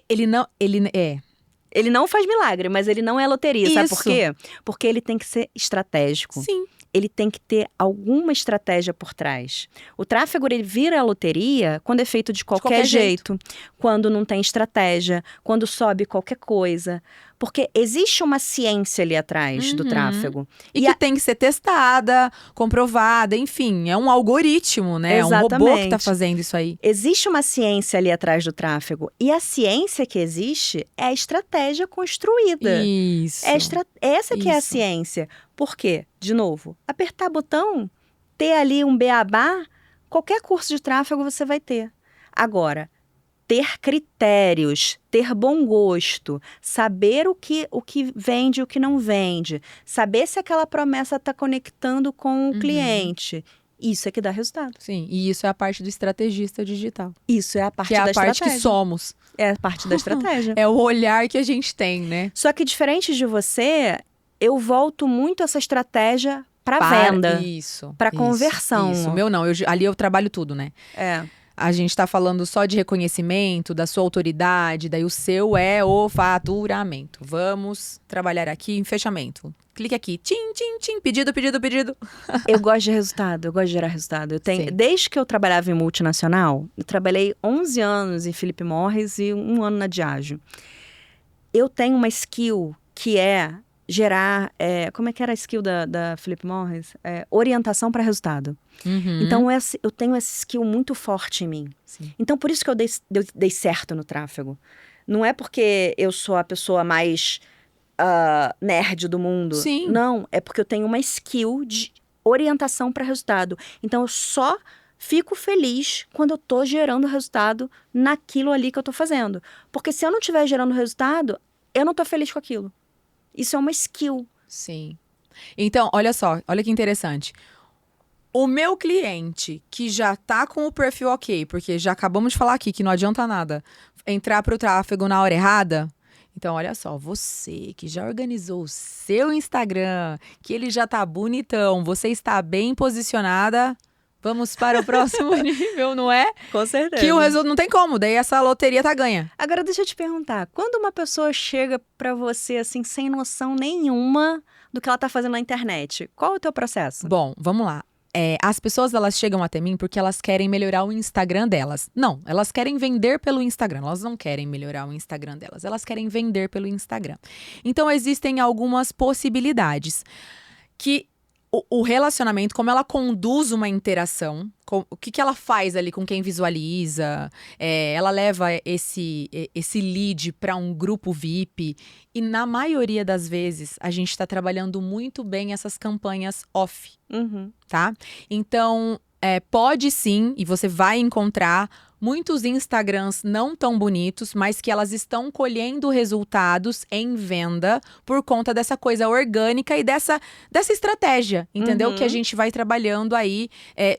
ele não faz milagre, mas ele não é loteria. Sabe por Isso. quê? Porque ele tem que ser estratégico. Sim. Ele tem que ter alguma estratégia por trás. O tráfego, ele vira a loteria quando é feito de qualquer jeito. Quando não tem estratégia, quando sobe qualquer coisa. Porque existe uma ciência ali atrás do tráfego. E que tem que ser testada, comprovada, enfim. É um algoritmo, né? Exatamente. É um robô que tá fazendo isso aí. Existe uma ciência ali atrás do tráfego. E a ciência que existe é a estratégia construída. Isso. Essa que é a Isso. ciência. Por quê? De novo, apertar botão, ter ali um beabá, qualquer curso de tráfego você vai ter. Agora, ter critérios, ter bom gosto, saber o que vende e o que não vende, saber se aquela promessa está conectando com o cliente. Isso é que dá resultado. Sim, e isso é a parte do estrategista digital. Isso é a parte Que é da a parte estratégia. que somos. É a parte da estratégia. É o olhar que a gente tem, né? Só que diferente de você, eu volto muito essa estratégia para venda. Isso. Pra conversão. Isso. Meu não, ali eu trabalho tudo, né? a gente tá falando só de reconhecimento, da sua autoridade, daí o seu é o faturamento. Vamos trabalhar aqui em fechamento. Clique aqui, tim, tim, tim, pedido, pedido, pedido. Eu gosto de resultado, eu gosto de gerar resultado. Sim. Desde que eu trabalhava em multinacional, eu trabalhei 11 anos em Philip Morris e 1 ano na Diageo. Eu tenho uma skill que é gerar, como é que era a skill da Philip Morris? Orientação para resultado. Uhum. Então, eu tenho essa skill muito forte em mim. Sim. Então, por isso que eu dei certo no tráfego. Não é porque eu sou a pessoa mais nerd do mundo. Sim. Não, é porque eu tenho uma skill de orientação para resultado. Então, eu só fico feliz quando eu tô gerando resultado naquilo ali que eu tô fazendo. Porque se eu não estiver gerando resultado, eu não tô feliz com aquilo. Isso é uma skill. Sim. Então, olha só, olha que interessante. O meu cliente que já tá com o perfil ok, porque já acabamos de falar aqui que não adianta nada entrar pro tráfego na hora errada. Então, olha só, você que já organizou o seu Instagram, que ele já tá bonitão, você está bem posicionada, vamos para o próximo nível, não é? Com certeza. Que o resultado não tem como, daí essa loteria tá ganha. Agora, deixa eu te perguntar, quando uma pessoa chega pra você, assim, sem noção nenhuma do que ela tá fazendo na internet, qual é o teu processo? Bom, vamos lá. As pessoas, elas chegam até mim porque elas querem melhorar o Instagram delas. Não, elas querem vender pelo Instagram. Elas não querem melhorar o Instagram delas. Elas querem vender pelo Instagram. Então, existem algumas possibilidades que o relacionamento, como ela conduz uma interação, o que ela faz ali com quem visualiza, ela leva esse lead para um grupo VIP. E na maioria das vezes, a gente está trabalhando muito bem essas campanhas off, tá? Então, pode sim, e você vai encontrar muitos Instagrams não tão bonitos, mas que elas estão colhendo resultados em venda por conta dessa coisa orgânica e dessa estratégia, entendeu? Que a gente vai trabalhando aí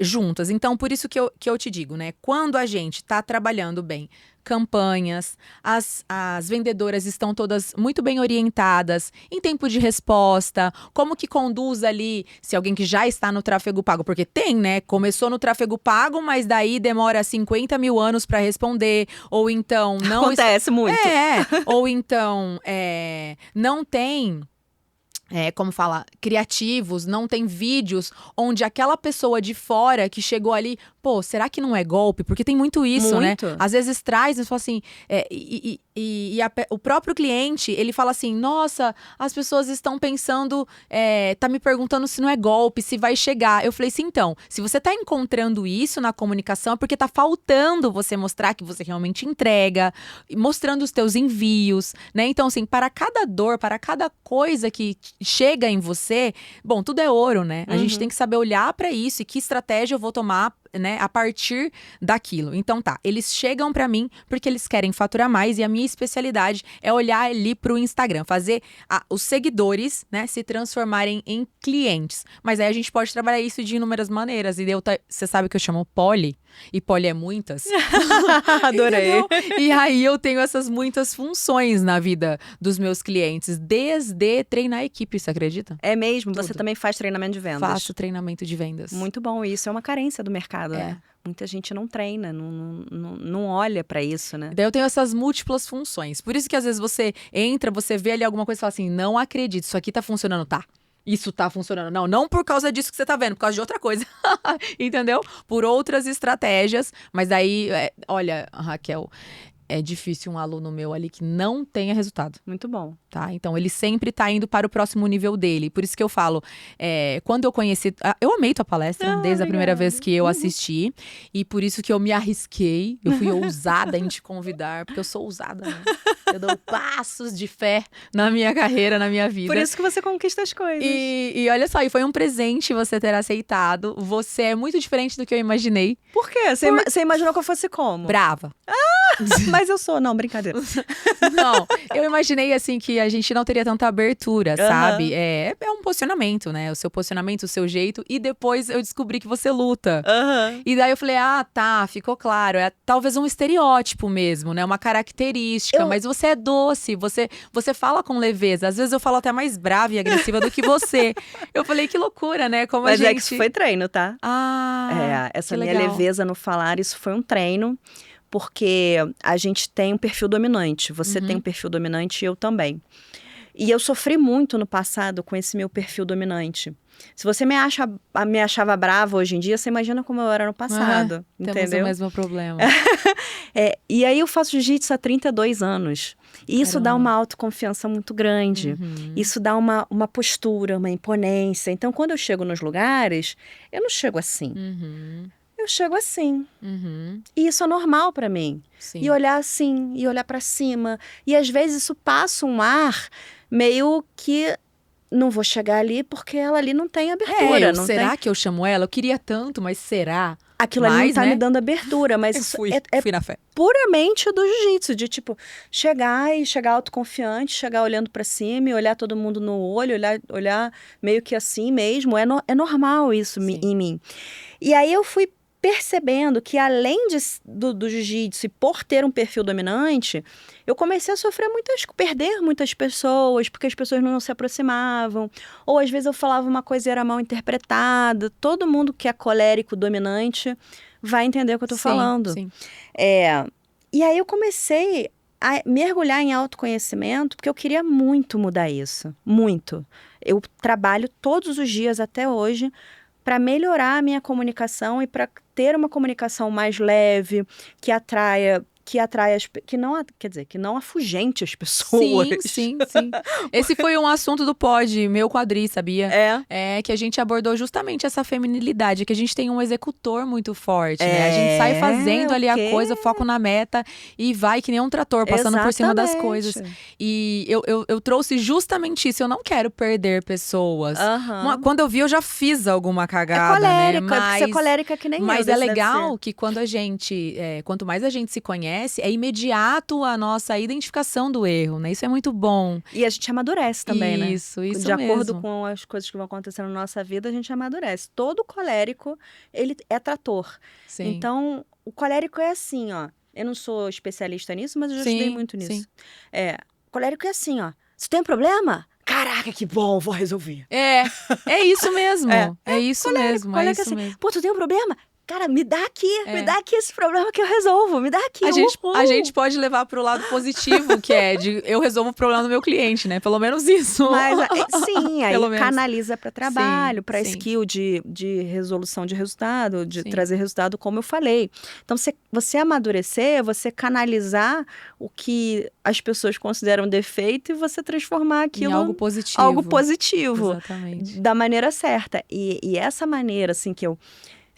juntas. Então, por isso que eu te digo, né? Quando a gente tá trabalhando bem campanhas, as vendedoras estão todas muito bem orientadas em tempo de resposta, como que conduz ali, se alguém que já está no tráfego pago, porque tem, né? Começou no tráfego pago, mas daí demora 50 mil anos para responder, ou então não... Acontece muito. Ou então não tem... como fala, criativos, não tem vídeos onde aquela pessoa de fora que chegou ali, pô, será que não é golpe? Porque tem muito isso, muito. né? Às vezes traz, e fala assim, o próprio cliente, ele fala assim, nossa, as pessoas estão pensando, tá me perguntando se não é golpe, se vai chegar. Eu falei assim, então, se você tá encontrando isso na comunicação, é porque tá faltando você mostrar que você realmente entrega, mostrando os teus envios, né? Então, assim, para cada dor, para cada coisa que chega em você, bom, tudo é ouro, né? A gente tem que saber olhar para isso e que estratégia eu vou tomar, né, a partir daquilo. Então tá, eles chegam pra mim porque eles querem faturar mais e a minha especialidade é olhar ali pro Instagram, fazer os seguidores, né, se transformarem em clientes. Mas aí a gente pode trabalhar isso de inúmeras maneiras. E você sabe que eu chamo Poli, e Poli é muitas. Adorei. E aí eu tenho essas muitas funções na vida dos meus clientes, desde treinar a equipe, você acredita? É mesmo? Tudo. Você também faz treinamento de vendas? Faço treinamento de vendas. Muito bom, isso é uma carência do mercado, né? Muita gente não treina, não olha pra isso, né? Daí eu tenho essas múltiplas funções. Por isso que às vezes você entra, você vê ali alguma coisa e fala assim, não acredito, isso aqui tá funcionando, tá? Isso tá funcionando. Não por causa disso que você tá vendo, por causa de outra coisa. Entendeu? Por outras estratégias. Mas daí, olha, Raquel, é difícil um aluno meu ali que não tenha resultado. Muito bom. Tá? Então, ele sempre tá indo para o próximo nível dele. Por isso que eu falo, quando eu conheci... eu amei tua palestra, desde a primeira vez que eu assisti. E por isso que eu me arrisquei. Eu fui ousada em te convidar, porque eu sou ousada, né? Eu dou passos de fé na minha carreira, na minha vida. Por isso que você conquista as coisas. E olha só, e foi um presente você ter aceitado. Você é muito diferente do que eu imaginei. Por quê? Você imaginou que eu fosse como? Brava. Mas eu sou, não, brincadeira. Não, eu imaginei assim que a gente não teria tanta abertura, sabe? É um posicionamento, né? O seu posicionamento, o seu jeito. E depois eu descobri que você luta. E daí eu falei, tá, ficou claro. É talvez um estereótipo mesmo, né? Uma característica. Mas você é doce, você fala com leveza. Às vezes eu falo até mais brava e agressiva do que você. Eu falei, que loucura, né? Como Mas a gente... é que isso foi treino, tá? Essa que minha legal. leveza no falar, isso foi um treino. Porque a gente tem um perfil dominante. Você tem um perfil dominante e eu também. E eu sofri muito no passado com esse meu perfil dominante. Se você me achava brava hoje em dia, você imagina como eu era no passado, Temos entendeu? o mesmo problema. E aí eu faço jiu-jitsu há 32 anos. E isso dá Caramba. uma autoconfiança muito grande. Isso dá uma postura, uma imponência. Então, quando eu chego nos lugares, eu não chego assim. Eu chego assim. E isso é normal pra mim. Sim. E olhar assim, e olhar pra cima. E às vezes isso passa um ar meio que não vou chegar ali porque ela ali não tem abertura. Será que eu chamo ela? Eu queria tanto, mas será? Aquilo ali não tá né? me dando abertura, mas Eu isso fui na fé. puramente do jiu-jitsu, de tipo, chegar autoconfiante, chegar olhando pra cima e olhar todo mundo no olho, olhar meio que assim mesmo. É normal isso em mim. E aí eu fui percebendo que além do jiu-jitsu e por ter um perfil dominante, eu comecei a perder muitas pessoas, porque as pessoas não se aproximavam, ou às vezes eu falava uma coisa e era mal interpretada. Todo mundo que é colérico, dominante, vai entender o que eu tô falando. Sim. E aí eu comecei a mergulhar em autoconhecimento, porque eu queria muito mudar isso, muito. Eu trabalho todos os dias até hoje para melhorar a minha comunicação e para ter uma comunicação mais leve, que atraia que não afugente as pessoas. Sim. Esse foi um assunto do pod, meu quadri, sabia? É que a gente abordou justamente essa feminilidade, que a gente tem um executor muito forte, né? A gente sai fazendo ali a coisa, foco na meta e vai que nem um trator, passando por cima das coisas. E eu trouxe justamente isso, eu não quero perder pessoas. Quando eu vi, eu já fiz alguma cagada, colérica, né? Porque você é colérica que nem eu. Mas é legal que quanto mais a gente se conhece, é imediato a nossa identificação do erro, né? Isso é muito bom. E a gente amadurece também, né? Isso mesmo. De acordo com as coisas que vão acontecendo na nossa vida, a gente amadurece. Todo colérico, ele é trator. Sim. Então, o colérico é assim, ó. Eu não sou especialista nisso, mas eu já estudei muito nisso. O colérico é assim, ó. Se tem um problema, caraca, que bom, vou resolver. É isso mesmo. É isso mesmo. Pô, tu tem um problema? Cara, me dá aqui esse problema que eu resolvo, me dá aqui. A gente pode levar pro lado positivo, que é de eu resolvo o problema do meu cliente, né? Pelo menos isso. Mas sim, aí canaliza para trabalho, para skill de resolução de resultado, de trazer resultado, como eu falei. Então, você amadurecer, você canalizar o que as pessoas consideram defeito e você transformar aquilo em algo positivo. Exatamente. Da maneira certa. E essa maneira, assim,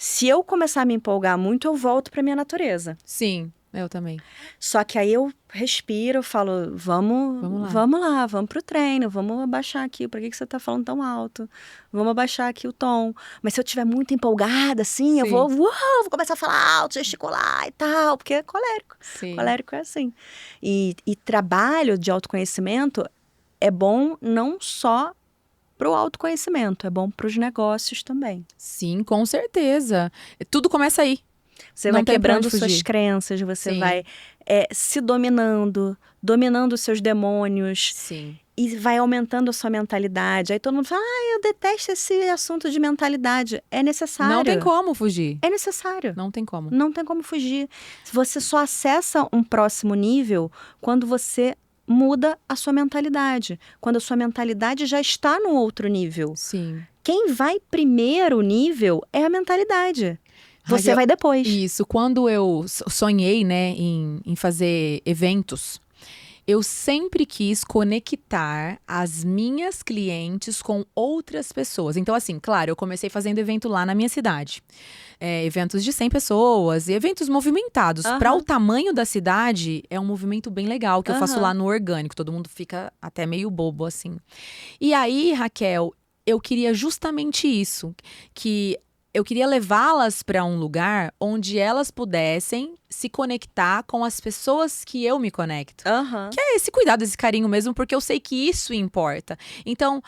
se eu começar a me empolgar muito, eu volto para minha natureza. Sim, eu também. Só que aí eu respiro, eu falo, vamos lá, vamos pro treino, vamos abaixar aqui. Por que você tá falando tão alto? Vamos abaixar aqui o tom. Mas se eu estiver muito empolgada, assim, eu vou começar a falar alto, gesticular e tal, porque é colérico. Sim. Colérico é assim. E trabalho de autoconhecimento é bom não só para o autoconhecimento, é bom para os negócios também. Sim, com certeza. Tudo começa aí. Você vai quebrando suas crenças, você vai se dominando os seus demônios. Sim. E vai aumentando a sua mentalidade. Aí todo mundo fala, eu detesto esse assunto de mentalidade. É necessário. Não tem como fugir. É necessário. Não tem como. Não tem como fugir. Você só acessa um próximo nível quando você muda a sua mentalidade. Quando a sua mentalidade já está no outro nível. Sim. Quem vai primeiro nível é a mentalidade. Você vai depois. Isso. Quando eu sonhei, né, em fazer eventos, eu sempre quis conectar as minhas clientes com outras pessoas. Então, assim, claro, eu comecei fazendo evento lá na minha cidade. Eventos de 100 pessoas e eventos movimentados. Para o tamanho da cidade, é um movimento bem legal que eu faço lá no orgânico. Todo mundo fica até meio bobo, assim. E aí, Raquel, eu queria justamente isso. Que eu queria levá-las para um lugar onde elas pudessem se conectar com as pessoas que eu me conecto. Aham. Que é esse cuidado, esse carinho mesmo, porque eu sei que isso importa. Então,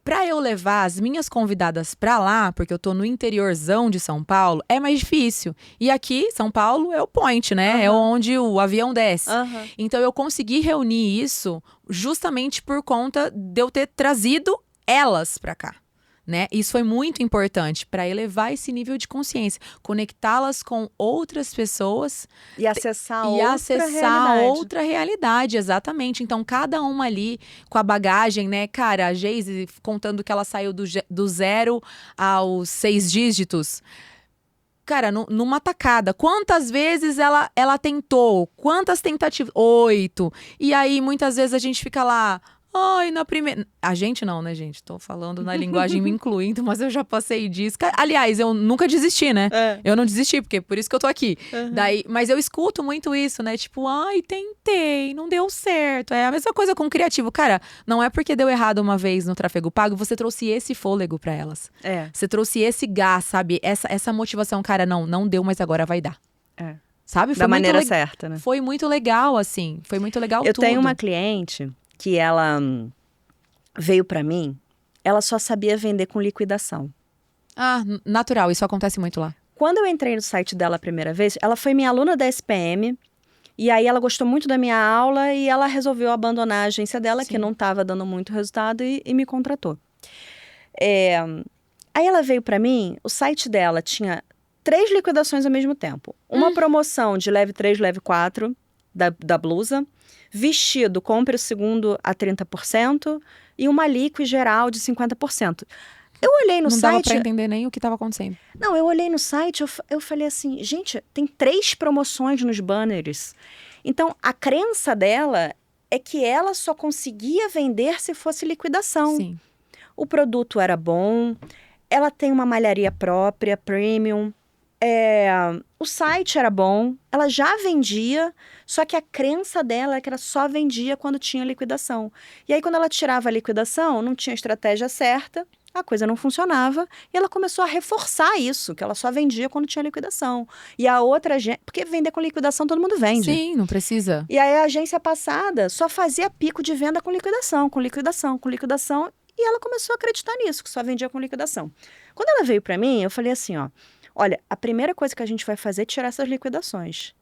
para eu levar as minhas convidadas para lá, porque eu tô no interiorzão de São Paulo, é mais difícil. E aqui, São Paulo é o point, né? É onde o avião desce. Aham. Então, eu consegui reunir isso justamente por conta de eu ter trazido elas para cá. Né? Isso foi muito importante para elevar esse nível de consciência, conectá-las com outras pessoas E acessar e outra acessar realidade. outra realidade, exatamente. Então, cada uma ali com a bagagem, né? Cara, a Geise contando que ela saiu do 0 aos 6 dígitos. Cara, numa tacada. Quantas vezes ela tentou? Quantas tentativas? 8. E aí, muitas vezes a gente fica lá... Ai, na primeira... A gente não, né, gente? Tô falando na linguagem me incluindo, mas eu já passei disso. Aliás, eu nunca desisti, né? Eu não desisti, porque por isso que eu tô aqui. Mas eu escuto muito isso, né? Tipo, ai, tentei, não deu certo. É a mesma coisa com o criativo. Cara, não é porque deu errado uma vez no tráfego pago, você trouxe esse fôlego pra elas. Você trouxe esse gás, sabe? Essa motivação. Cara, não deu, mas agora vai dar. Sabe? Da maneira certa, né? Foi muito legal, assim. Foi muito legal tudo. Eu tenho uma cliente... que ela veio para mim, ela só sabia vender com liquidação. Ah, natural, isso acontece muito lá. Quando eu entrei no site dela a primeira vez, ela foi minha aluna da SPM, e aí ela gostou muito da minha aula e ela resolveu abandonar a agência dela, que não estava dando muito resultado, e me contratou. Aí ela veio para mim, o site dela tinha 3 liquidações ao mesmo tempo. Uma promoção de leve 3, leve 4 da blusa, vestido, compre o segundo a 30% e uma liqui geral de 50%. Eu olhei no site... Não dava pra entender nem o que estava acontecendo. Não, eu olhei no site, eu falei assim, gente, tem 3 promoções nos banners. Então, a crença dela é que ela só conseguia vender se fosse liquidação. Sim. O produto era bom, ela tem uma malharia própria, premium... o site era bom, ela já vendia, só que a crença dela é que ela só vendia quando tinha liquidação. E aí, quando ela tirava a liquidação, não tinha estratégia certa, a coisa não funcionava, e ela começou a reforçar isso, que ela só vendia quando tinha liquidação. E a outra agência... Porque vender com liquidação todo mundo vende. Sim, não precisa. E aí, a agência passada só fazia pico de venda com liquidação, com liquidação, com liquidação, e ela começou a acreditar nisso, que só vendia com liquidação. Quando ela veio para mim, eu falei assim, ó, olha, a primeira coisa que a gente vai fazer é tirar essas liquidações.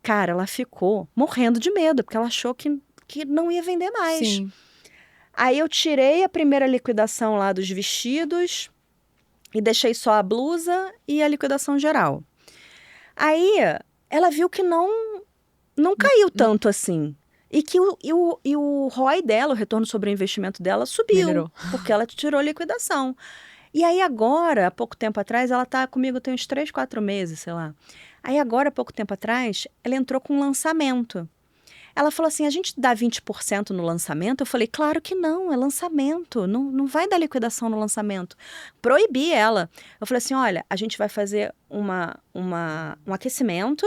Cara, ela ficou morrendo de medo, porque ela achou que não ia vender mais. Sim. Aí eu tirei a primeira liquidação lá dos vestidos e deixei só a blusa e a liquidação geral. Aí ela viu que não caiu tanto assim. E que o ROI dela, o retorno sobre o investimento dela, subiu. Melhorou. Porque ela tirou a liquidação. E aí agora, há pouco tempo atrás, ela tá comigo tem uns 3, 4 meses, sei lá. Aí agora, há pouco tempo atrás, ela entrou com um lançamento. Ela falou assim, a gente dá 20% no lançamento? Eu falei, claro que não, é lançamento, não vai dar liquidação no lançamento. Proibi ela. Eu falei assim, olha, a gente vai fazer um aquecimento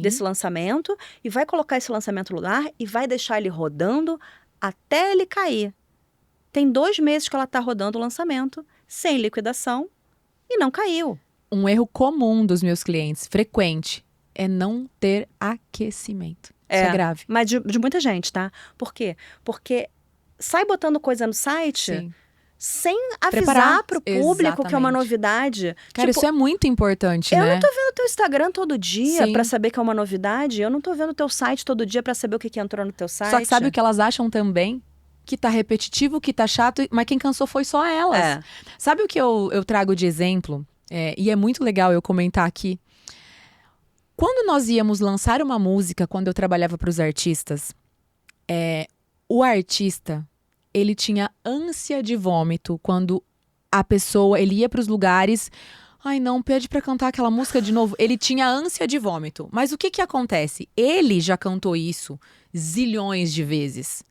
desse lançamento e vai colocar esse lançamento no lugar e vai deixar ele rodando até ele cair. Tem 2 meses que ela tá rodando o lançamento, sem liquidação, e não caiu. Um erro comum dos meus clientes, frequente, é não ter aquecimento. Isso é grave. Mas de muita gente, tá? Por quê? Porque sai botando coisa no site sem avisar pro público que é uma novidade. Cara, isso é muito importante, né? Eu não tô vendo teu Instagram todo dia pra saber que é uma novidade. Eu não tô vendo teu site todo dia pra saber o que entrou no teu site. Só que sabe o que elas acham também? Que tá repetitivo, que tá chato, mas quem cansou foi só elas. Sabe o que eu trago de exemplo? E é muito legal eu comentar aqui. Quando nós íamos lançar uma música, quando eu trabalhava para os artistas, o artista, ele tinha ânsia de vômito quando a pessoa, ele ia para os lugares, ai não, pede para cantar aquela música de novo. Ele tinha ânsia de vômito. Mas o que acontece? Ele já cantou isso zilhões de vezes.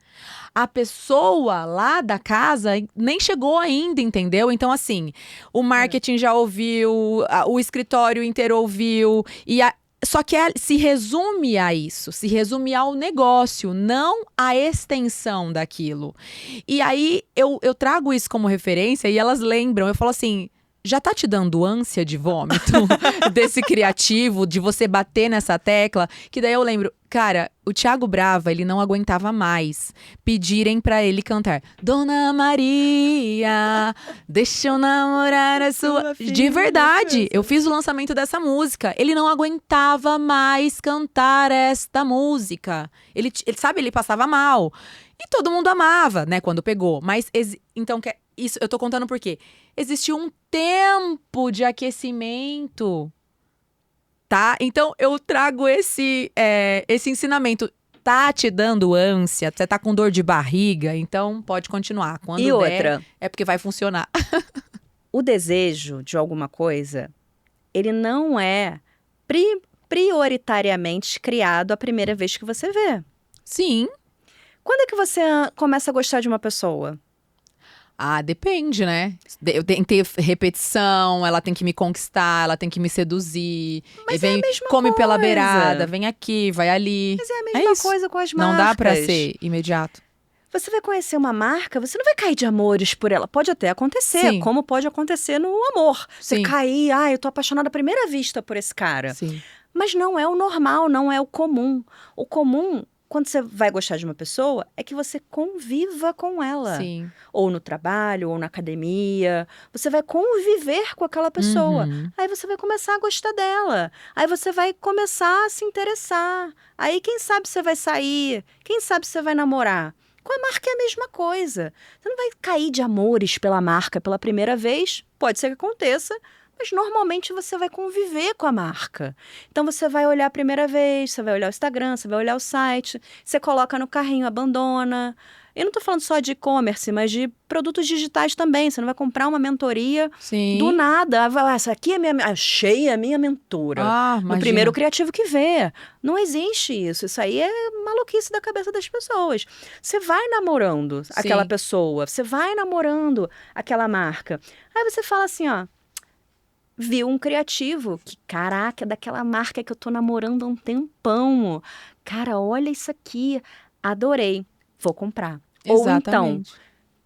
A pessoa lá da casa nem chegou ainda, entendeu? Então, assim, o marketing já ouviu, o escritório inteiro ouviu, só que se resume a isso, se resume ao negócio, não à extensão daquilo. E aí, eu trago isso como referência e elas lembram, eu falo assim, já tá te dando ânsia de vômito desse criativo, de você bater nessa tecla? Que daí eu lembro, cara, o Thiago Brava, ele não aguentava mais pedirem pra ele cantar Dona Maria, deixa eu namorar a sua... De verdade, eu fiz o lançamento dessa música. Ele não aguentava mais cantar esta música. Ele sabe, ele passava mal. E todo mundo amava, né, quando pegou. Mas, então, isso eu tô contando por quê? Existiu um tempo de aquecimento, tá? Então, eu trago esse ensinamento. Tá te dando ânsia, você tá com dor de barriga, então pode continuar. Quando E der, outra, é porque vai funcionar. o desejo de alguma coisa, ele não é prioritariamente criado a primeira vez que você vê. Sim. Quando é que você começa a gostar de uma pessoa? Ah, depende, né? Eu tenho que ter repetição, ela tem que me conquistar, ela tem que me seduzir. Mas E é a vem, mesma come pela coisa. beirada, vem aqui, vai ali. Mas é a mesma isso. coisa com as marcas. Não dá pra ser imediato. Você vai conhecer uma marca, você não vai cair de amores por ela. Pode até acontecer, Sim. como pode acontecer no amor. Você Sim. cair, eu tô apaixonada à primeira vista por esse cara. Sim. Mas não é o normal, não é o comum. O comum, quando você vai gostar de uma pessoa, é que você conviva com ela. Sim. Ou no trabalho, ou na academia. Você vai conviver com aquela pessoa. Uhum. Aí você vai começar a gostar dela. Aí você vai começar a se interessar. Aí quem sabe você vai sair, quem sabe você vai namorar. Com a marca é a mesma coisa. Você não vai cair de amores pela marca pela primeira vez. Pode ser que aconteça, mas normalmente você vai conviver com a marca. Então você vai olhar a primeira vez, você vai olhar o Instagram, você vai olhar o site, você coloca no carrinho, abandona. Eu não tô falando só de e-commerce, mas de produtos digitais também. Você não vai comprar uma mentoria Sim. do nada. Essa aqui é achei a minha mentora. Ah, No imagina. primeiro criativo que vê. Não existe isso. Isso aí é maluquice da cabeça das pessoas. Você vai namorando aquela pessoa, você vai namorando aquela marca. Aí você fala assim, viu um criativo que, caraca, é daquela marca que eu tô namorando há um tempão. Cara, olha isso aqui. Adorei. Vou comprar. Exatamente. Ou então,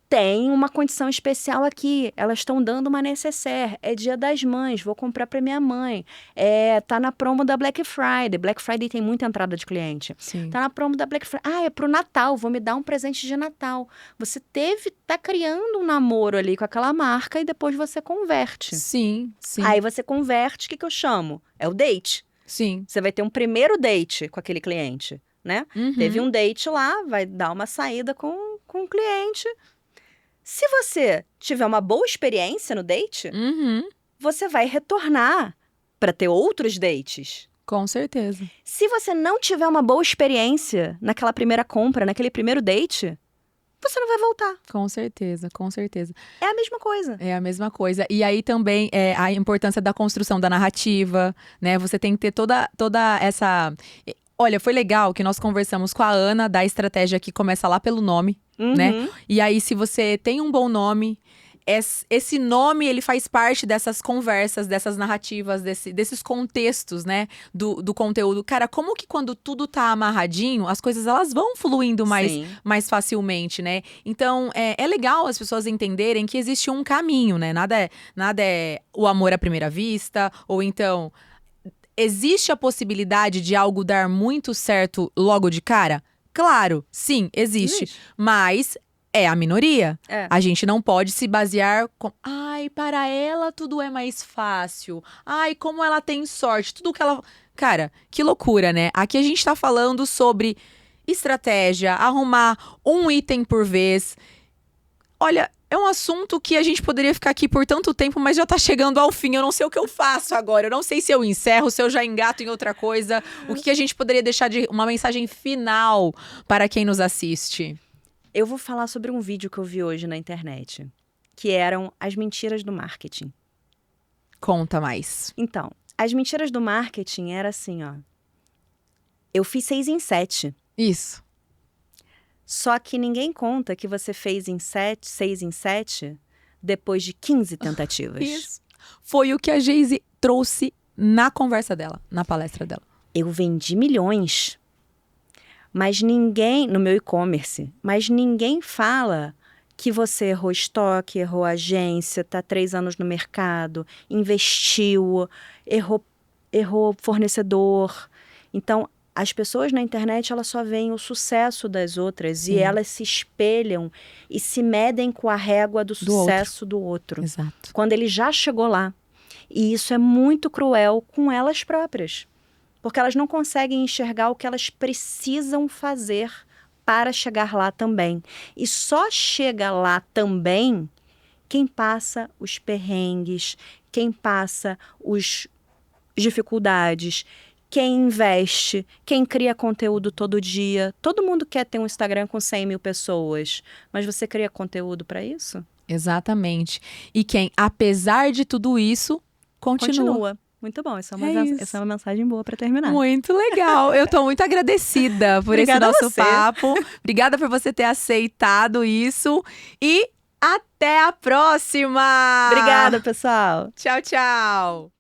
tem uma condição especial aqui. Elas estão dando uma necessaire. É Dia das Mães. Vou comprar para minha mãe. Tá na promo da Black Friday. Black Friday tem muita entrada de cliente. Sim. Tá na promo da Black Friday. É pro Natal. Vou me dar um presente de Natal. Você tá criando um namoro ali com aquela marca e depois você converte. Sim, sim. Aí você converte, o que eu chamo? É o date. Sim. Você vai ter um primeiro date com aquele cliente, né? Uhum. Teve um date lá, vai dar uma saída com o cliente. Se você tiver uma boa experiência no date, Uhum. você vai retornar para ter outros dates. Com certeza. Se você não tiver uma boa experiência naquela primeira compra, naquele primeiro date, você não vai voltar. Com certeza, com certeza. É a mesma coisa. É a mesma coisa. E aí também a importância da construção da narrativa, né? Você tem que ter toda essa... Olha, foi legal que nós conversamos com a Ana da estratégia que começa lá pelo nome, né? E aí, se você tem um bom nome, esse nome, ele faz parte dessas conversas, dessas narrativas, desses contextos, né? Do conteúdo. Cara, como que quando tudo tá amarradinho, as coisas elas vão fluindo mais facilmente, né? Então, é legal as pessoas entenderem que existe um caminho, né? Nada é o amor à primeira vista, ou então... Existe a possibilidade de algo dar muito certo logo de cara? Claro, sim, existe. Mas é a minoria. É. A gente não pode se basear com... Ai, para ela tudo é mais fácil. Ai, como ela tem sorte. Tudo que ela... Cara, que loucura, né? Aqui a gente tá falando sobre estratégia, arrumar um item por vez. Olha... É um assunto que a gente poderia ficar aqui por tanto tempo, mas já tá chegando ao fim. Eu não sei o que eu faço agora. Eu não sei se eu encerro, se eu já engato em outra coisa. O que a gente poderia deixar de uma mensagem final para quem nos assiste? Eu vou falar sobre um vídeo que eu vi hoje na internet, que eram as mentiras do marketing. Conta mais. Então, as mentiras do marketing era assim, eu fiz 6 em 7. Isso. Só que ninguém conta que você fez 6 em 7 depois de 15 tentativas. Isso. Foi o que a Geise trouxe na conversa dela, na palestra dela. Eu vendi milhões, mas ninguém, no meu e-commerce, mas ninguém fala que você errou estoque, errou agência, está 3 anos no mercado, investiu, errou fornecedor. Então, as pessoas na internet, elas só veem o sucesso das outras. Sim. E elas se espelham e se medem com a régua do sucesso do outro. Exato. Quando ele já chegou lá. E isso é muito cruel com elas próprias. Porque elas não conseguem enxergar o que elas precisam fazer para chegar lá também. E só chega lá também quem passa os perrengues, quem passa as dificuldades, quem investe, quem cria conteúdo todo dia. Todo mundo quer ter um Instagram com 100 mil pessoas, mas você cria conteúdo para isso? Exatamente. E quem, apesar de tudo isso, continua. Muito bom, essa isso. é uma mensagem boa para terminar. Muito legal. Eu tô muito agradecida por esse Obrigada a nosso você. papo. Obrigada por você ter aceitado isso. E até a próxima! Obrigada, pessoal! Tchau, tchau!